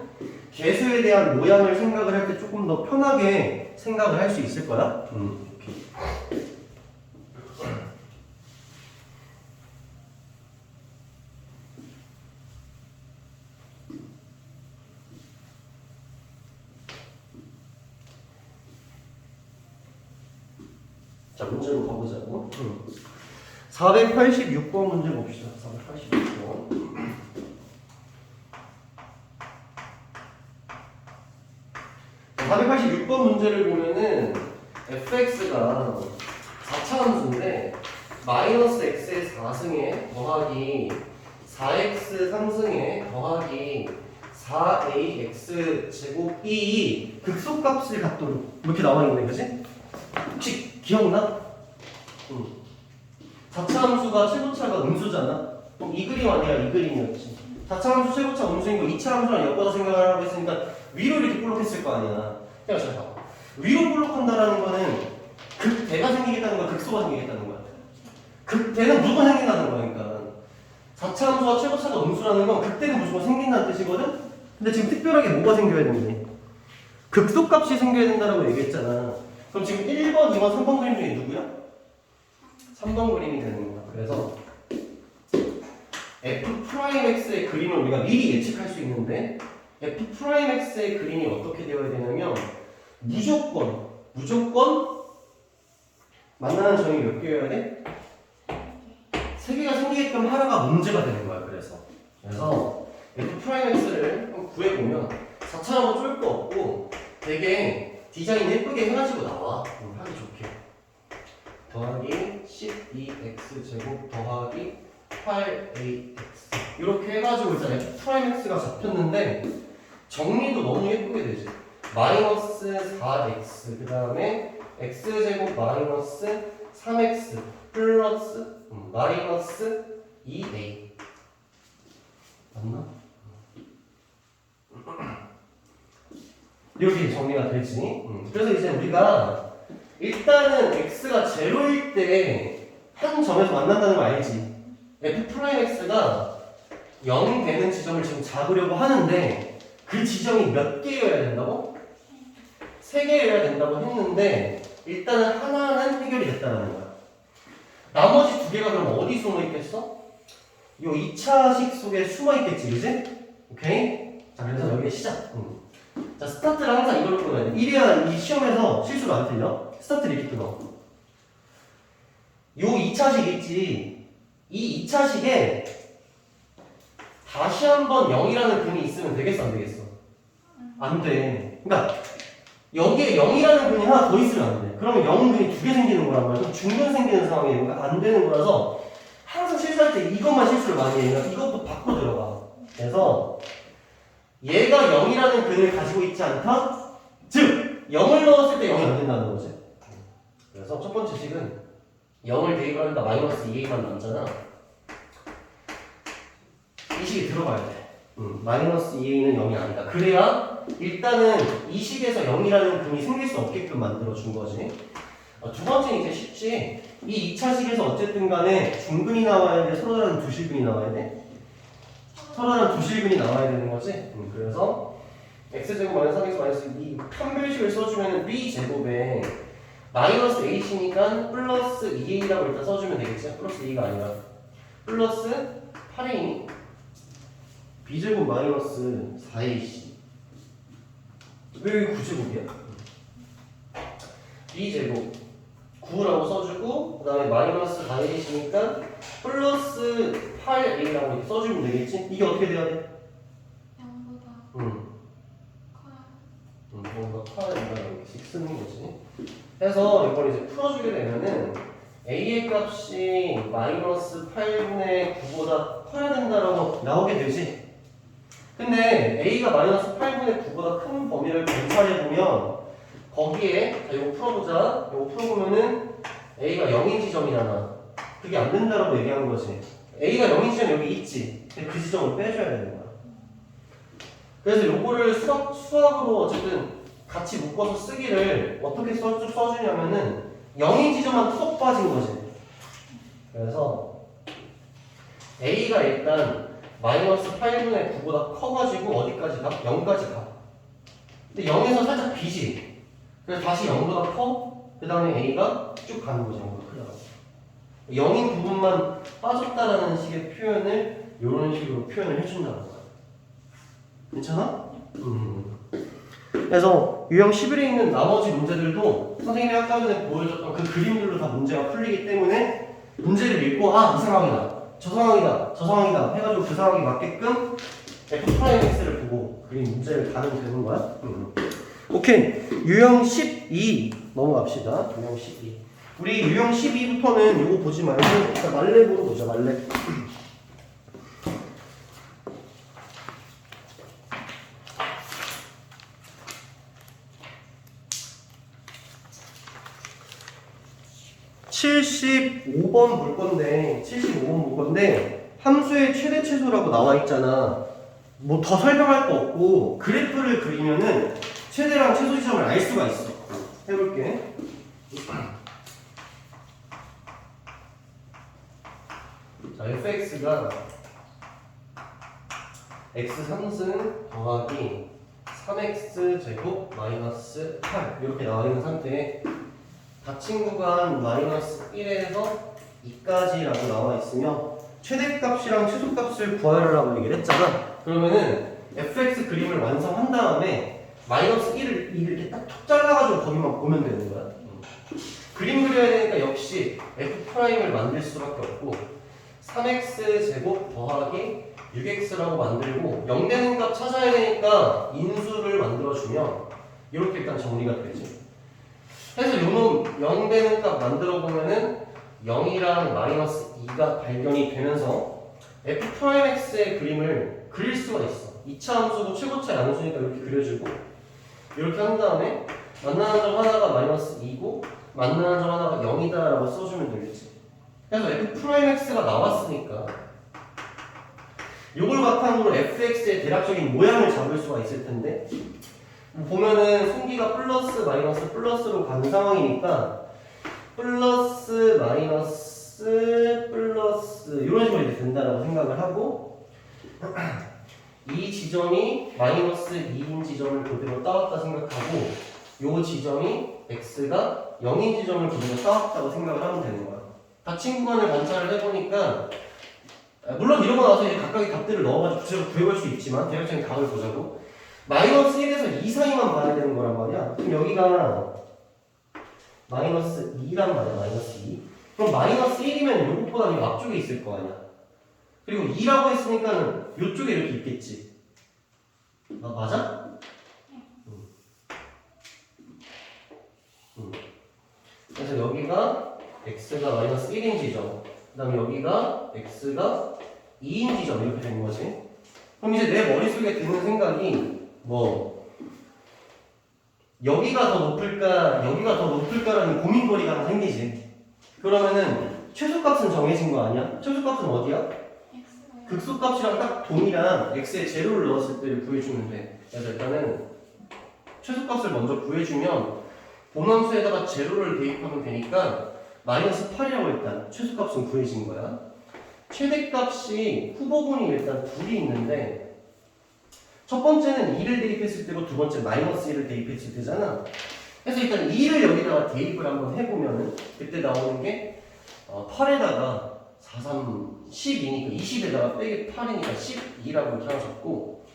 개수에 대한 모양을 생각을 할 때 조금 더 편하게 생각을 할 수 있을 거야. 오케이. 자, 문제로 가보자고. 486번 문제 봅시다. 486번. 자, 486번 문제를 보면은 fx가 4차 함수인데 마이너스 x의 4승에 더하기 4x 3승에 더하기 4ax 제곱이 극소값을 갖도록 이렇게 나와 있는 거지? 혹시 기억나? 4차 함수가 최고차가 음수잖아? 그럼 이 그림 아니라 이 그림이었지. 4차 함수 최고차 음수인 거 2차 함수랑 엮어서 생각을 하고 있으니까 위로 이렇게 볼록했을 거 아니야. 그냥 잘 봐봐. 위로 볼록한다라는 거는 극대가 생기겠다는 거야, 극소가 생기겠다는 거야. 극대는 무조건 생긴다는 거니까. 4차 함수와 최고차가 음수라는 건 극대는 무조건 생긴다는 뜻이거든? 근데 지금 특별하게 뭐가 생겨야 되는데? 극소값이 생겨야 된다고 얘기했잖아. 그럼 지금 1번, 2번, 3번 그림 중에 누구야? 3번 그림이 되는 거야. 그래서 f'x의 그림을 우리가 미리 예측할 수 있는데 f'x의 그림이 어떻게 되어야 되냐면 무조건 만나는 점이 몇 개여야 돼? 3개가 생기게끔 하나가 문제가 되는 거야. 그래서 f'x를 구해보면 4차라고 쫄 거 없고 되게 디자인 예쁘게 해가지고 나와. 하기 좋게. 더하기 12x 제곱 더하기 8ax 이렇게 해가지고 일단 f'x가 잡혔는데 정리도 너무 예쁘게 되지. 마이너스 4x 그 다음에 x제곱 마이너스 3x 플러스 마이너스 2a 맞나? 이렇게 정리가 되지. 그래서 이제 우리가 일단은 x가 제로일 때 한 점에서 만난다는 거 알지? f'x가 0 되는 지점을 지금 잡으려고 하는데 그 지점이 몇 개여야 된다고? 3개여야 된다고 했는데 일단은 하나는 해결이 됐다는 거야. 나머지 2개가 그럼 어디 숨어 있겠어? 요 2차식 속에 숨어 있겠지, 그지? 오케이? 자, 그래서 여기 시작. 자, 스타트를 항상 이걸로 끊어야 돼. 이래야 이 시험에서 실수로 안 틀려. 스타트를 이렇게 끊어. 요 2차식 있지. 이 2차식에 다시 한번 0이라는 근이 있으면 되겠어, 안 되겠어? 안 돼. 그러니까 여기에 0이라는 근이 하나 더 있으면 안 돼. 그러면 0근이 2개 생기는 거란 말이야. 중근 생기는 상황이니까 안 되는 거라서 항상 실수할 때 이것만 실수를 많이 해. 그러니까 이것도 바꿔 들어가. 그래서 얘가 0이라는 근을 가지고 있지 않다? 즉 0을 넣었을 때 0이 안 된다는 거지. 그래서 첫 번째 식은 0을 대입을 한다. 마이너스 2a만 남잖아. 이 식이 들어가야 돼. 마이너스 2a는 0이 아니다. 그래야 일단은 이 식에서 0이라는 근이 생길 수 없게끔 만들어준 거지. 두 번째는 이제 쉽지. 이 2차식에서 어쨌든 간에 중근이 나와야 돼? 서로 다른 두실근이 나와야 돼? 서로 다른 두실근이 나와야 되는 거지. 그래서 x제곱 마이너스 3x 마이너스 2 판별식을 써주면 b제곱에 마이너스 h니까 플러스 2a라고 일단 써주면 되겠지. 플러스 2가 아니라 플러스 8a b제곱 마이너스 4ac 왜 여기 9제곱이야? b제곱 9라고 써주고 그 다음에 마이너스 4ac니까 플러스 8a라고 이렇게 써주면 되겠지? 이게 어떻게 돼야 돼? 파이가 이렇게 쓰는 거지. 해서 이걸 이제 풀어주게 되면은 a의 값이 마이너스 8분의 9보다 커야 된다라고 나오게 되지. 근데 a가 마이너스 8분의 9보다 큰 범위를 관찰해보면 거기에, 자, 이거 풀어보자. 이거 풀어보면은 a가 0인 지점이잖아. 그게 안 된다라고 얘기한 거지. a가 0인 지점이 여기 있지. 근데 그 지점을 빼줘야 되는 거야. 그래서 요거를 수학으로 어쨌든 같이 묶어서 쓰기를 어떻게 써주냐면은 0인 지점만 쏙 빠진 거지. 그래서 a가 일단 마이너스 8분의 9보다 커가지고 어디까지 가? 0까지 가. 근데 0에서 살짝 비지. 그래서 다시 0보다 커. 그 다음에 a가 쭉 가는 거지. 0보다 크다가. 0인 부분만 빠졌다라는 식의 표현을 이런 식으로 표현을 해준다는 거야. 괜찮아? 그래서 유형 11에 있는 나머지 문제들도 선생님이 아까 전에 보여줬던 그 그림들로 다 문제가 풀리기 때문에 문제를 읽고 아, 이 상황이다, 저 상황이다, 저 상황이다 해가지고 그 상황에 맞게끔 F'X를 보고 그림 문제를 가면 되는 거야. 오케이. 유형 12 넘어갑시다. 유형 12. 우리 유형 12부터는 이거 보지 말고 일단 말렙으로 보자. 말렙. 75번 볼 건데, 75번 볼 건데, 함수의 최대 최소라고 나와 있잖아. 뭐 더 설명할 거 없고, 그래프를 그리면은 최대랑 최소 지점을 알 수가 있어. 해볼게. 자, fx가 x 3승 더하기 3x 제곱 마이너스 8 이렇게 나와 있는 상태에 닫힌 구간 마이너스 1에서 2까지라고 나와 있으며 최대값이랑 최소값을 구하라고 얘기를 했잖아. 그러면은 fx 그림을 완성한 다음에 마이너스 1을 이렇게 딱 톡 잘라가지고 거기만 보면 되는 거야. 그림 그려야 되니까 역시 f'을 만들 수밖에 없고 3x 제곱 더하기 6x라고 만들고 0 되는 값 찾아야 되니까 인수를 만들어주면 이렇게 일단 정리가 되지. 그래서 요놈 0 되는 값 만들어 보면은 0이랑 마이너스 2가 발견이 되면서 f'x의 그림을 그릴 수가 있어. 2차 함수고 최고차 양수니까 이렇게 그려주고 이렇게 한 다음에 만나는 점 하나가 마이너스 2고 만나는 점 하나가 0이다 라고 써주면 되겠지. 그래서 f'x가 나왔으니까 이걸 바탕으로 fx의 대략적인 모양을 잡을 수가 있을 텐데 보면은 손기가 플러스 마이너스 플러스로 가는 상황이니까 플러스 마이너스 플러스 이런 식으로 이제 된다라고 생각을 하고 이 지점이 마이너스 2인 지점을 그대로 따왔다 생각하고 요 지점이 x가 0인 지점을 그대로 따왔다고 생각을 하면 되는 거야. 닫힌 구간을 관찰을 해보니까 물론 이러고 나서 이제 각각의 값들을 넣어가지고 구체적으로 구해볼 수 있지만 대략적인 값을 보자고 마이너스 1에서 2 사이만 봐야 되는 거란 말이야. 그럼 여기가 마이너스 2란 말이야. 마이너스 2. 그럼 마이너스 1이면 요것보다 이 앞쪽에 있을 거 아니야. 그리고 2라고 했으니까는 요쪽에 이렇게 있겠지. 맞아? 그래서 여기가 x가 마이너스 1인 지점, 그 다음에 여기가 x가 2인 지점 이렇게 된 거지. 그럼 이제 내 머릿속에 드는 생각이 뭐 여기가 더 높을까 여기가 더 높을까라는 고민거리가 하나 생기지. 그러면은 최소값은 정해진 거 아니야? 최소값은 어디야? 극소값이랑 딱 동일한 x에 제로를 넣었을 때를 구해주면 돼. 그래서 일단은 최소값을 먼저 구해주면 본함수에다가 제로를 대입하면 되니까 마이너스 8이라고 일단 최소값은 구해진 거야. 최대값이 후보분이 일단 둘이 있는데 첫 번째는 2를 대입했을 때고 두 번째 마이너스 1을 대입했을 때잖아. 그래서 일단 2를 여기다가 대입을 한번 해보면은 그때 나오는 게 8에다가 4, 3, 10이니까 20에다가 빼기 8이니까 12라고 이렇게 하나 적고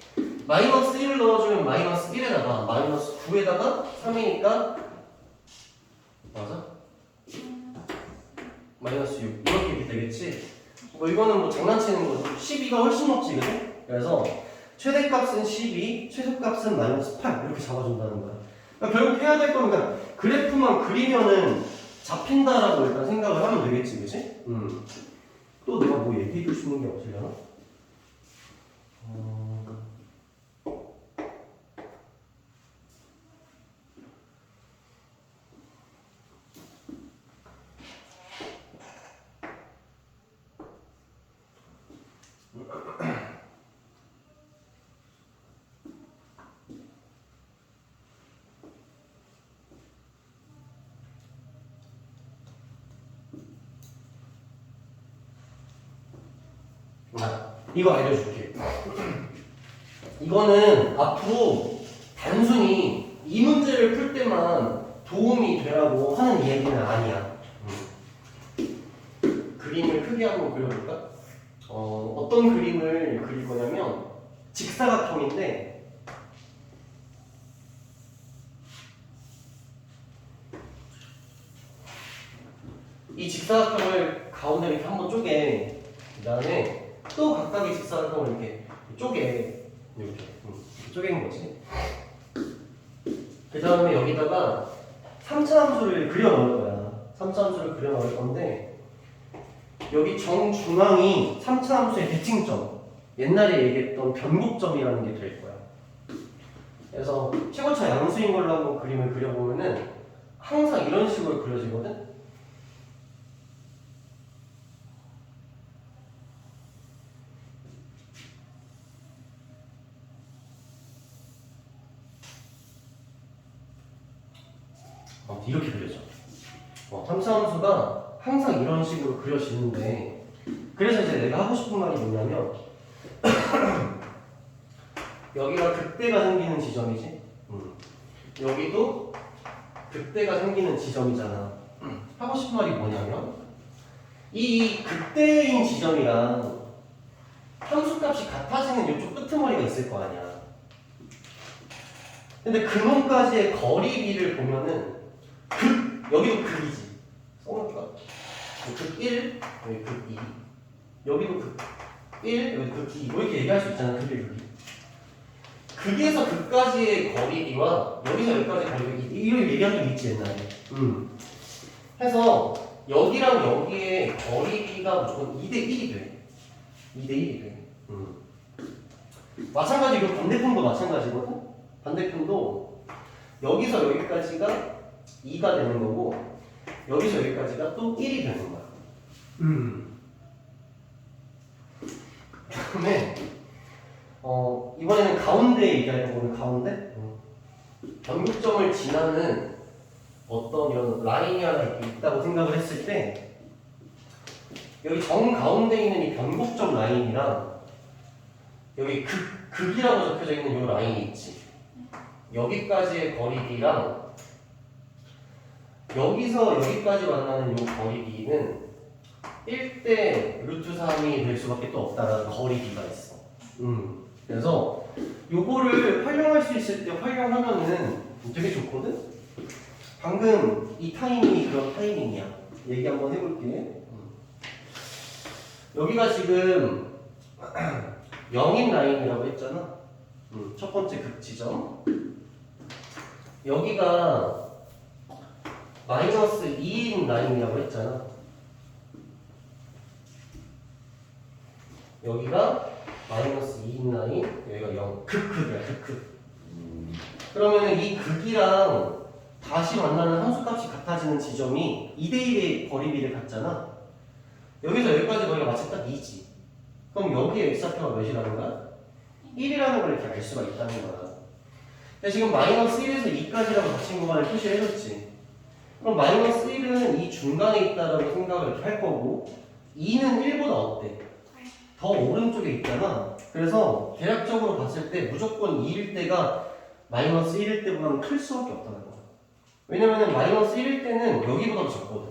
마이너스 1을 넣어주면 마이너스 1에다가 마이너스 9에다가 3이니까 맞아? 마이너스 6 이렇게 되겠지? 뭐 이거는 뭐 장난치는 거죠. 12가 훨씬 높지 그죠? 그래서 최대값은 12, 최소값은 마이너스 8 이렇게 잡아준다는 거야. 그러니까 결국 해야 될 거는 그냥 그래프만 그리면은 잡힌다라고 일단 생각을 하면 되겠지, 그치? 또 내가 뭐 얘기해 줄 수 있는 게 없으려나? 이거 알려줄게. 이거는 앞으로 단순히 이 문제를 풀 때만 도움이 되라고 하는 얘기는 아니야. 그림을 크게 한번 그려볼까? 어떤 그림을 그릴 거냐면 직사각형인데 이 직사각형을 가운데 이렇게 한번 쪼개. 그 다음에 또 각각의 직사각형을 이렇게 쪼개. 이렇게 쪼갠 거지. 그 다음에 여기다가 3차 함수를 그려 넣을 거야. 3차 함수를 그려 넣을 건데 여기 정중앙이 3차 함수의 대칭점, 옛날에 얘기했던 변곡점이라는 게 될 거야. 그래서 최고차 양수인 걸로 한번 그림을 그려보면은 항상 이런 식으로 그려지거든. 이렇게 그려져. 3차 함수가 항상 이런 식으로 그려지는데, 그래서 이제 내가 하고 싶은 말이 뭐냐면 여기가 극대가 생기는 지점이지. 여기도 극대가 생기는 지점이잖아. 하고 싶은 말이 뭐냐면 이 극대인 지점이랑 함수값이 같아지는 이쪽 끄트머리가 있을 거 아니야. 근데 그놈까지의 거리비를 보면은 여기도 극이지. 써놓을까? 극 1, 여기 극 2. 여기도 극 1, 여기 극 2. 뭐 이렇게 얘기할 수 있잖아. 극 1, 극 2. 극에서 극까지의 거리비와 여기서 여기까지의 거리비 이런 얘기한 적 있지 옛날에. 해서 여기랑 여기의 거리비가 무조건 2대 1이 돼. 2대 1이 돼. 마찬가지로 반대편도 마찬가지거든. 반대편도 여기서 여기까지가 2가 되는 거고 여기서 여기까지가 또 1이 되는 거야. 그다음에 이번에는 가운데 얘기할 거거든. 가운데 변곡점을 지나는 어떤 이런 라인이 하나 이렇게 있다고 생각을 했을 때 여기 정 가운데 있는 이 변곡점 라인이랑 여기 극이라고 적혀져 있는 이 라인이 있지. 여기까지의 거리비랑 여기서 여기까지 만나는 이 거리비는 1대 루트 3이 될 수밖에 또 없다라는 거리비가 있어. 그래서 요거를 활용할 수 있을 때 활용하면은 되게 좋거든? 방금 이 타이밍이 그런 타이밍이야. 얘기 한번 해볼게. 여기가 지금 0인 라인이라고 했잖아. 첫 번째 극지점. 여기가 마이너스 2인 라인이라고 했잖아. 여기가 마이너스 2인 라인, 여기가 0. 극이야, 극. 그러면은 이 극이랑 다시 만나는 함수값이 같아지는 지점이 2대1의 거리비를 갖잖아. 여기서 여기까지 거리가 마치 딱 2지. 그럼 여기에 x좌표가 몇이라는 거야? 1이라는 걸 이렇게 알 수가 있다는 거야. 근데 지금 마이너스 1에서 2까지라고 닫힌 구간을 표시를 해줬지. 그럼 마이너스 1은 이 중간에 있다라고 생각을 이렇게 할 거고 2는 1보다 어때? 더 오른쪽에 있잖아. 그래서 대략적으로 봤을 때 무조건 2일 때가 마이너스 1일 때보다는 클 수밖에 없다는 거야. 왜냐면은 마이너스 1일 때는 여기보다 더 작거든.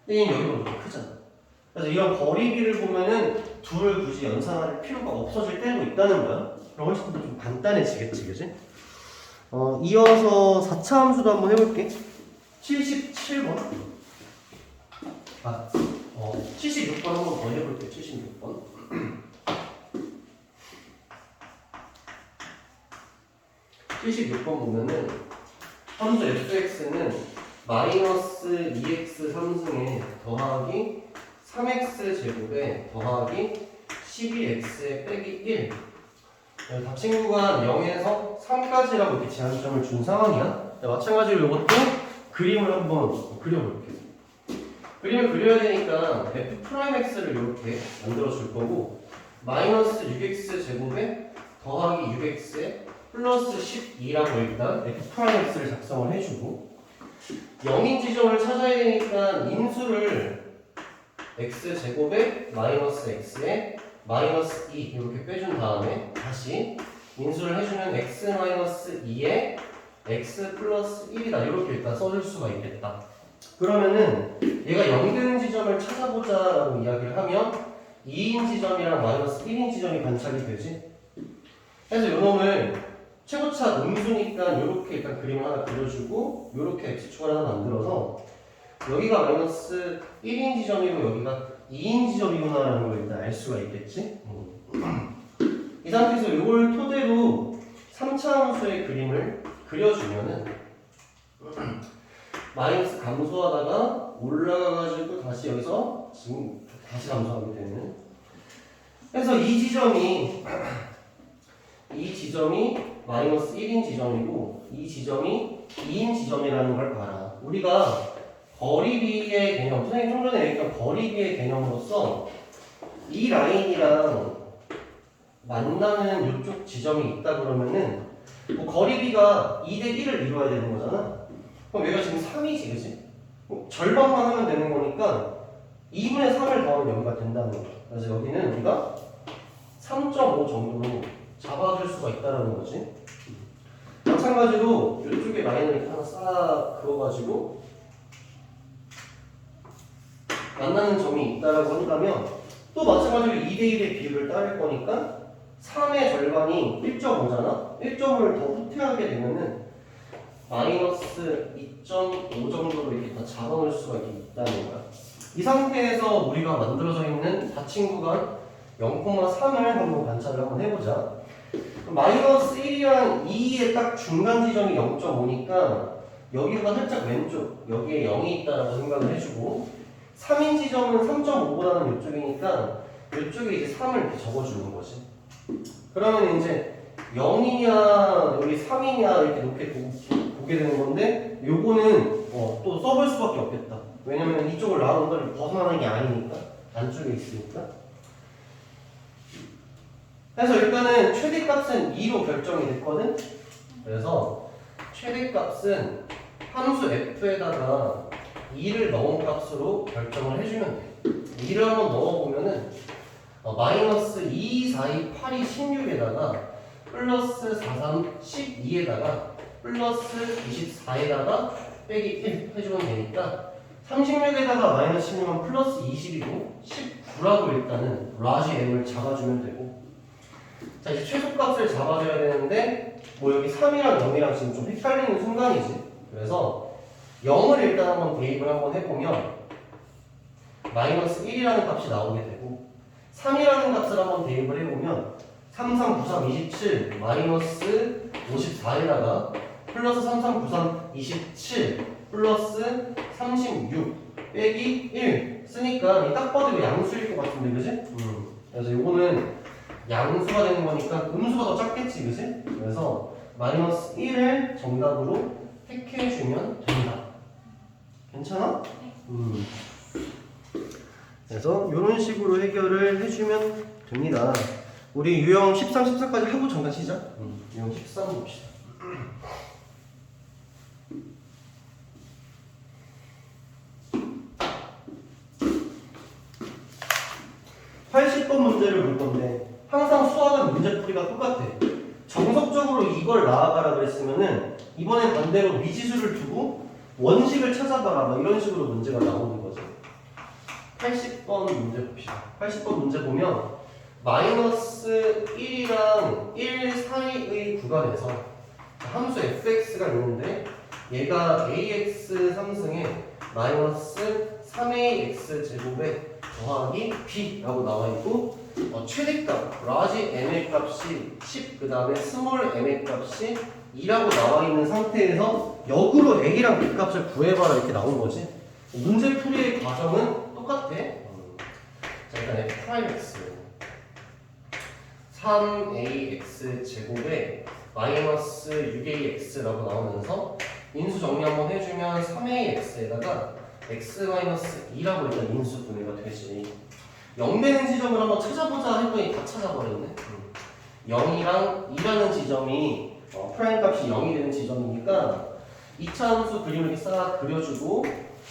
근데 얘는 여기보다 더 크잖아. 그래서 이런 거리비를 보면은 둘을 굳이 연산할 필요가 없어질 때도 있다는 거야. 그럼 훨씬 더 좀 간단해지겠지, 그지? 이어서 4차 함수도 한번 해볼게. 77번. 76번 한번 더 해볼게. 76번. 76번 보면은 함수 fx는 마이너스 2x 3승에 더하기 3x 제곱에 더하기 12x에 빼기 1. 답침 구간 0에서 3까지라고 이렇게 제한점을 준 상황이야. 마찬가지로 이것도 그림을 한번 그려볼게요. 그림을 그려야 되니까 f'x를 이렇게 만들어 줄 거고, 마이너스 6x 제곱에 더하기 6x에 플러스 12라고 일단 f'x를 작성을 해주고, 0인 지점을 찾아야 되니까 인수를 x 제곱에 마이너스 x에 마이너스 2 이렇게 빼준 다음에 다시 인수를 해주면 x 마이너스 2에 x 플러스 1이다 이렇게 일단 써줄 수가 있겠다. 그러면은 얘가 0 되는 지점을 찾아보자 라고 이야기를 하면 2인 지점이랑 마이너스 1인 지점이 관찰이 되지. 그래서 요놈을 최고차 음수니까 이렇게 일단 그림을 하나 그려주고 요렇게 x축을 하나 만들어서 여기가 마이너스 1인 지점이고 여기가 2인 지점이구나 라는 걸 일단 알 수가 있겠지. 이 상태에서 이걸 토대로 3차 함수의 그림을 그려주면은 마이너스 감소하다가 올라가가지고 다시 여기서 지금 다시 감소하게 되는. 그래서 이 지점이 마이너스 1인 지점이고 이 지점이 2인 지점이라는 걸 봐라. 우리가 거리비의 개념, 선생님 좀 전에 얘기한 거리비의 개념으로서 이 라인이랑 만나는 이쪽 지점이 있다 그러면은 뭐 거리비가 2대 1을 이루어야 되는 거잖아. 그럼 얘가 지금 3이지, 그치? 절반만 하면 되는 거니까 2분의 3을 더하면 여기가 된다는 거야. 그래서 여기는 우리가 3.5 정도로 잡아줄 수가 있다는 거지. 마찬가지로 이쪽에 라인을 이렇게 하나 싹 그어가지고 만나는 점이 있다라고 한다면 또 마찬가지로 2대1의 비율을 따를 거니까 3의 절반이 1.5잖아? 1.5를 더 후퇴하게 되면은 마이너스 2.5 정도로 이렇게 다 잡아놓을 수가 있다는 거야. 이 상태에서 우리가 만들어져 있는 닫힌 구간 0,3을 한번 관찰을 한번 해보자. 마이너스 1이랑 2의 딱 중간 지점이 0.5니까 여기가 살짝 왼쪽, 여기에 0이 있다라고 생각을 해주고 3인 지점은 3.5보다는 이쪽이니까 이쪽에 이제 3을 이렇게 적어주는 거지. 그러면 이제 0이냐 여기 3이냐 이렇게 놓게 보게 되는 건데 요거는 또 써볼 수밖에 없겠다. 왜냐면 이쪽을 라운드를 벗어나는 게 아니니까 안쪽에 있으니까. 그래서 일단은 최대값은 2로 결정이 됐거든. 그래서 최대값은 함수 f에다가 2를 넣은 값으로 결정을 해주면 돼. 2를 한번 넣어보면은 마이너스 2, 4, 2, 8이 16에다가 플러스 4, 3, 12에다가 플러스 24에다가 빼기 1 해주면 되니까 36에다가 마이너스 16은 플러스 20이고 19라고 일단은 라지 m을 잡아주면 되고, 자 이제 최소값을 잡아줘야 되는데 뭐 여기 3이랑 0이랑 지금 좀 헷갈리는 순간이지. 그래서 0을 일단 한번 대입을 한번 해보면 마이너스 1이라는 값이 나오게 되고 3이라는 값을 한번 대입을 해보면 3, 3, 9, 3, 27 마이너스 54에다가 플러스 3, 3, 9, 3, 27 플러스 36 빼기 1 쓰니까 이 딱 봐도 이거 양수일 것 같은데, 그지? 그래서 요거는 양수가 되는 거니까 음수가 더 작겠지, 그지? 그래서 마이너스 1을 정답으로 택해주면 된다. 괜찮아? 그래서 이런 식으로 해결을 해주면 됩니다. 우리 유형 13, 14까지 하고 잠깐 시작. 유형 13 봅시다. 80번 문제를 볼 건데 항상 수학은 문제풀이가 똑같아. 정석적으로 이걸 나아가라 그랬으면은 이번엔 반대로 미지수를 두고 원식을 찾아봐라 막 이런 식으로 문제가 나오는 거죠. 80번 문제 봅시다. 80번 문제 보면 마이너스 1이랑 1 사이의 구간에서 함수 fx가 있는데 얘가 ax 3승에 마이너스 3ax 제곱에 더하기 b라고 나와 있고 최대값 라지 m의 값이 10, 그 다음에 스몰 m의 값이 2라고 나와 있는 상태에서 역으로 a랑 b 값을 구해봐라 이렇게 나온 거지. 문제 풀이의 과정은 똑같아. 자, 일단 f'(x) 3ax 제곱에 마이너스 6ax라고 나오면서 인수 정리 한번 해주면 3ax에다가 x-2라고 일단 인수 분해가 되지. 0 되는 지점을 한번 찾아보자 했더니 다 찾아버렸네. 0이랑 2라는 지점이 프라임 값이 0이 되는 지점이니까 2차 함수 그림을 이렇게 싹 그려주고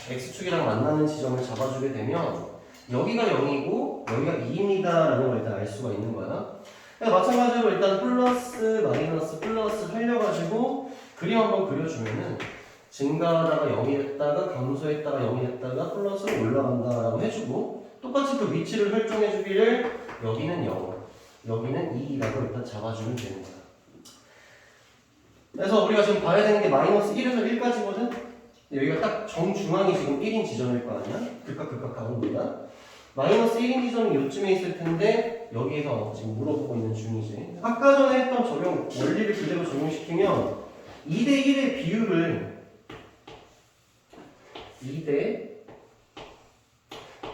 x축이랑 만나는 지점을 잡아주게 되면 여기가 0이고 여기가 2입니다 라는 걸 일단 알 수가 있는 거야. 마찬가지로 일단 플러스 마이너스 플러스 살려가지고 그림 한번 그려주면은 증가하다가 0이 됐다가 감소했다가 0이 됐다가 플러스로 올라간다 라고 해주고 똑같이 그 위치를 설정해 주기를 여기는 0 여기는 2라고 일단 잡아주면 되는 거야. 그래서 우리가 지금 봐야 되는 게 마이너스 1에서 1까지거든. 여기가 딱 정중앙이 지금 1인 지점일 거 아니야? 극각 가는 거야. 마이너스 1인 지점이 요쯤에 있을 텐데 여기에서 지금 물어보고 있는 중이지. 아까 전에 했던 적용 원리를 그대로 적용시키면 2대 1의 비율을 2대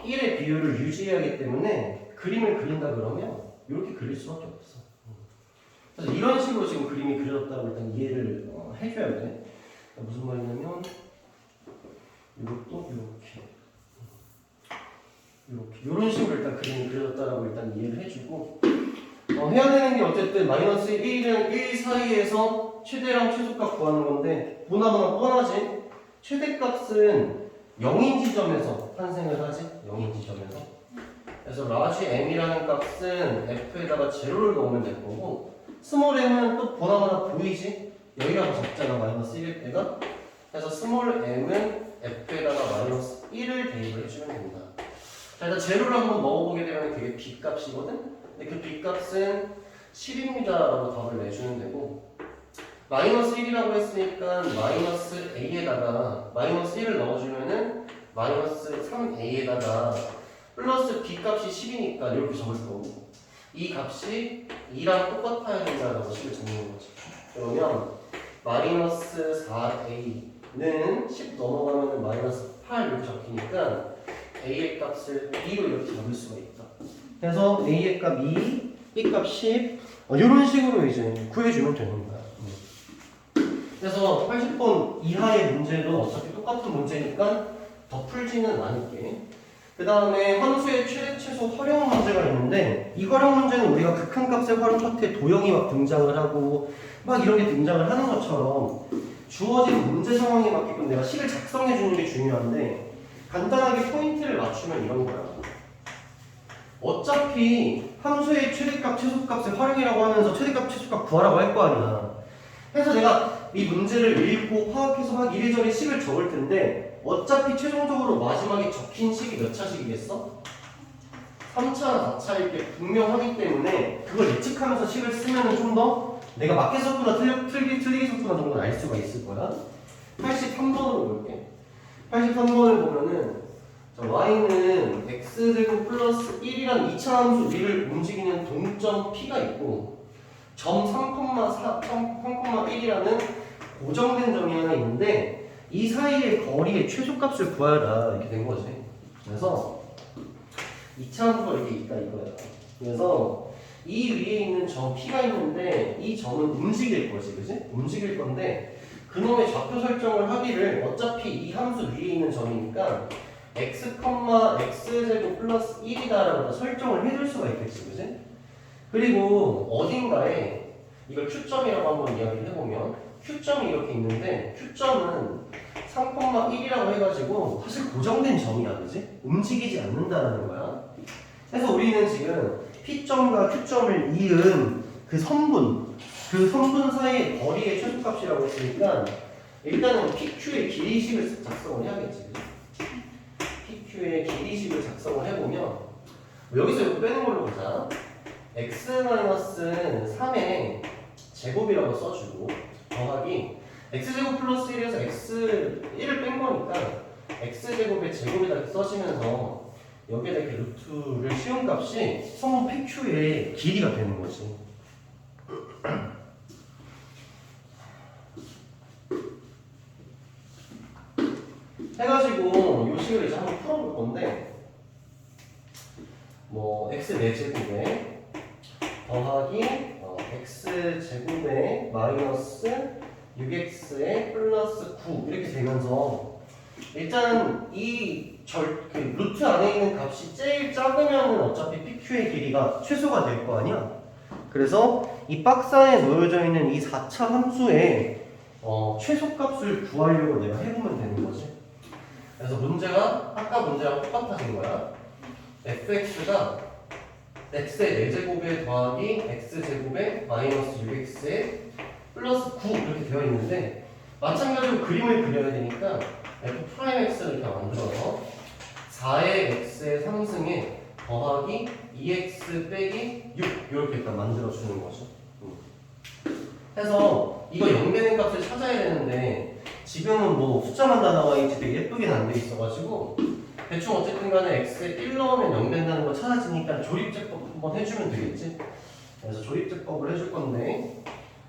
1의 비율을 유지해야 하기 때문에 그림을 그린다 그러면 이렇게 그릴 수밖에 없어. 그래서 이런 식으로 지금 그림이 그려졌다고 일단 이해를 해줘야 돼. 무슨 말이냐면 이것도 이렇게 이런 식으로 일단 그림이 그려졌다라고 일단 이해를 해주고 해야 되는 게 어쨌든 마이너스 1이랑 1 사이에서 최대랑 최소값 구하는 건데 보나마나 뻔하지. 최대값은 0인 지점에서 탄생을 하지. 0인 지점에서. 그래서 라지 m이라는 값은 f에다가 제로를 넣으면 될 거고 스몰 m은 또 보나마나 보이지. 여기가 더 작잖아. 마이너스 1일 때가. 그래서 스몰 m은 f에다가 마이너스 1을 대입을 해주면 됩니다. 자, 일단 제로를 한번 넣어보게 되면 그게 b값이거든? 근데 그 b값은 10입니다 라고 답을 내주면 되고 마이너스 1이라고 했으니까 마이너스 a에다가 마이너스 1을 넣어주면은 마이너스 3a에다가 플러스 b값이 10이니까 이렇게 적을 거고 이 값이 2랑 똑같아야 된다라고 식을 정리하는 거지. 그러면 마이너스 4a는 10 넘어가면 마이너스 8 이렇게 적히니까 a의 값을 2로 이렇게 잡을 수가 있다. 그래서 a의 값 2, b 값 10 이런 식으로 이제 구해주면 되는 거야. 그래서 80번 이하의 문제도 어차피 똑같은 문제니까 더 풀지는 않을게. 그 다음에 함수의 최대 최소 활용 문제가 있는데 이 활용 문제는 우리가 극한값의 활용 파트에 도형이 막 등장을 하고 막 이런 게 등장을 하는 것처럼 주어진 문제 상황에 맞게끔 내가 식을 작성해 주는 게 중요한데 간단하게 포인트를 맞추면 이런 거야. 어차피 함수의 최대값 최소값의 활용이라고 하면서 최대값 최소값 구하라고 할 거 아니야. 그래서 내가 이 문제를 읽고 파악해서 막 이리저리 식을 적을 텐데 어차피 최종적으로 마지막에 적힌 식이 몇 차식이겠어? 3차, 4차일 게 분명하기 때문에 그걸 예측하면서 식을 쓰면 좀 더 내가 맞게 썼구나 틀리게 썼구나 정도는 알 수가 있을 거야. 83번으로 볼게. 83번을 보면은 y는 x제곱 플러스 1이란 2차 함수 위를 움직이는 동점 p가 있고 점 3,1이라는 고정된 점이 하나 있는데 이 사이의 거리의 최소값을 구하라 이렇게 된 거지. 그래서 2차 함수가 이렇게 있다 이거야. 그래서 이 위에 있는 점 P가 있는데 이 점은 움직일 거지, 그지? 움직일 건데 그놈의 좌표 설정을 하기를 어차피 이 함수 위에 있는 점이니까 x, x제곱 플러스 1이다라고 설정을 해줄 수가 있겠지, 그지? 그리고 어딘가에 이걸 Q점이라고 한번 이야기를 해보면 Q점이 이렇게 있는데 Q점은 3,1이라고 해가지고 사실 고정된 점이야, 그지? 움직이지 않는다는 거야. 그래서 우리는 지금 P점과 Q점을 이은 그 선분 사이의 거리의 최소값이라고 했으니까 일단은 PQ의 길이식을 작성을 해야겠지. PQ의 길이식을 작성을 해보면 여기서 이거 빼는 걸로 보자. x-3의 제곱이라고 써주고 더하기 x제곱 플러스 1에서 x1을 뺀 거니까 x제곱의 제곱이다 이렇게 써지면서 여기에다 이렇게 루트를 씌운 값이 선분 PQ의 길이가 되는 거지. 해가지고 요 식을 이제 한번 풀어볼 건데, 뭐 x 4제곱에 더하기 x 제곱에 마이너스 6x에 플러스 9 이렇게 되면서 일단 그 루트 안에 있는 값이 제일 작으면 어차피 PQ의 길이가 최소가 될 거 아니야? 그래서 이 박스 안에 놓여져 있는 이 4차 함수의 최소값을 구하려고 내가 해보면 되는 거지. 그래서 문제가 아까 문제랑 똑같아진 거야. fx가 x의 4제곱에 더하기 x제곱에 마이너스 6x에 플러스 9 이렇게 되어 있는데, 마찬가지로 그림을 그려야 되니까 f'x를 이렇게 만들어서 4의 x의 3승에 더하기 2x 빼기 6 이렇게 일단 만들어주는 거죠. 해서 이거 0 되는 값을 찾아야 되는데 지금은 뭐 숫자만 다 나와 있지 되게 예쁘게는 안 돼 있어가지고 대충 어쨌든 간에 x에 1 넣으면 0 된다는 거 찾아지니까 조립제법 한번 해주면 되겠지. 그래서 조립제법을 해줄 건데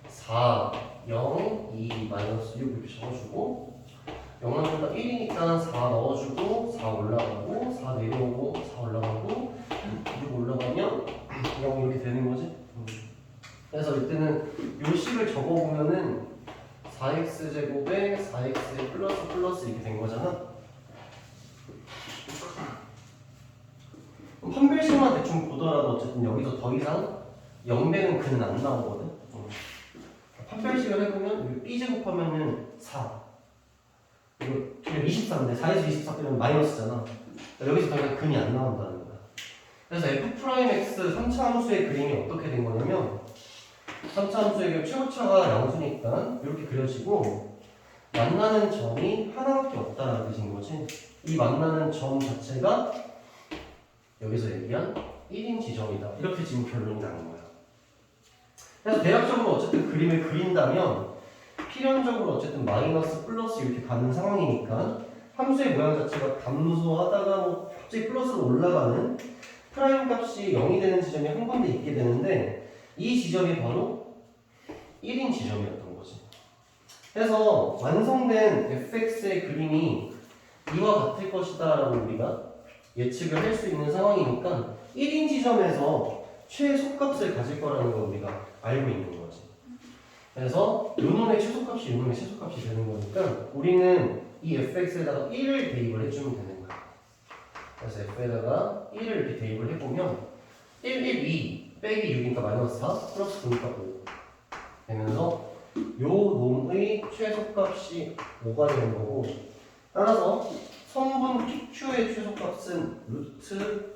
4, 0, 2, 마이너스 6 이렇게 적어주고 0만보다 1이니까 4 넣어주고 4 올라가고 4 내려오고 4 올라가고 6 올라가면 0 이렇게 되는 거지. 그래서 이때는 요 식을 적어보면은 4x제곱에 4x에 플러스 이렇게 된 거잖아. 판별식만 대충 보더라도 어쨌든 여기서 더 이상 0배는 근은 안 나오거든. 판별식을 해보면 여기 b제곱하면은 4 이거 24인데 4에서 24 빼면 마이너스잖아. 여기서 더 이상 근이 안 나온다는 거야. 그래서 f'x 3차 함수의 그림이 어떻게 된 거냐면 3차 함수의 최고차가 양수니까 이렇게 그려지고 만나는 점이 하나밖에 없다라는 뜻인 거지. 이 만나는 점 자체가 여기서 얘기한 1인 지점이다. 이렇게 지금 결론이 나는 거야. 그래서 대략적으로 어쨌든 그림을 그린다면 필연적으로 어쨌든 마이너스 플러스 이렇게 가는 상황이니까 함수의 모양 자체가 감소하다가 뭐 갑자기 플러스로 올라가는 프라임 값이 0이 되는 지점이 한 군데 있게 되는데 이 지점이 바로 1인 지점이었던 거지. 그래서 완성된 fx의 그림이 이와 같을 것이다 라고 우리가 예측을 할 수 있는 상황이니까 1인 지점에서 최소값을 가질 거라는 걸 우리가 알고 있는 거지. 그래서 요놈의 최소값이 요놈의 최소값이 되는 거니까 우리는 이 fx에다가 1을 대입을 해주면 되는 거야. 그래서 f에다가 1을 이렇게 대입을 해보면 1, 1, 2 빼기 6이니까 마이너스 4 플러스 9니까 5 되면서 요 놈의 최소값이 5가 되는 거고, 따라서 성분 PQ의 최소값은 루트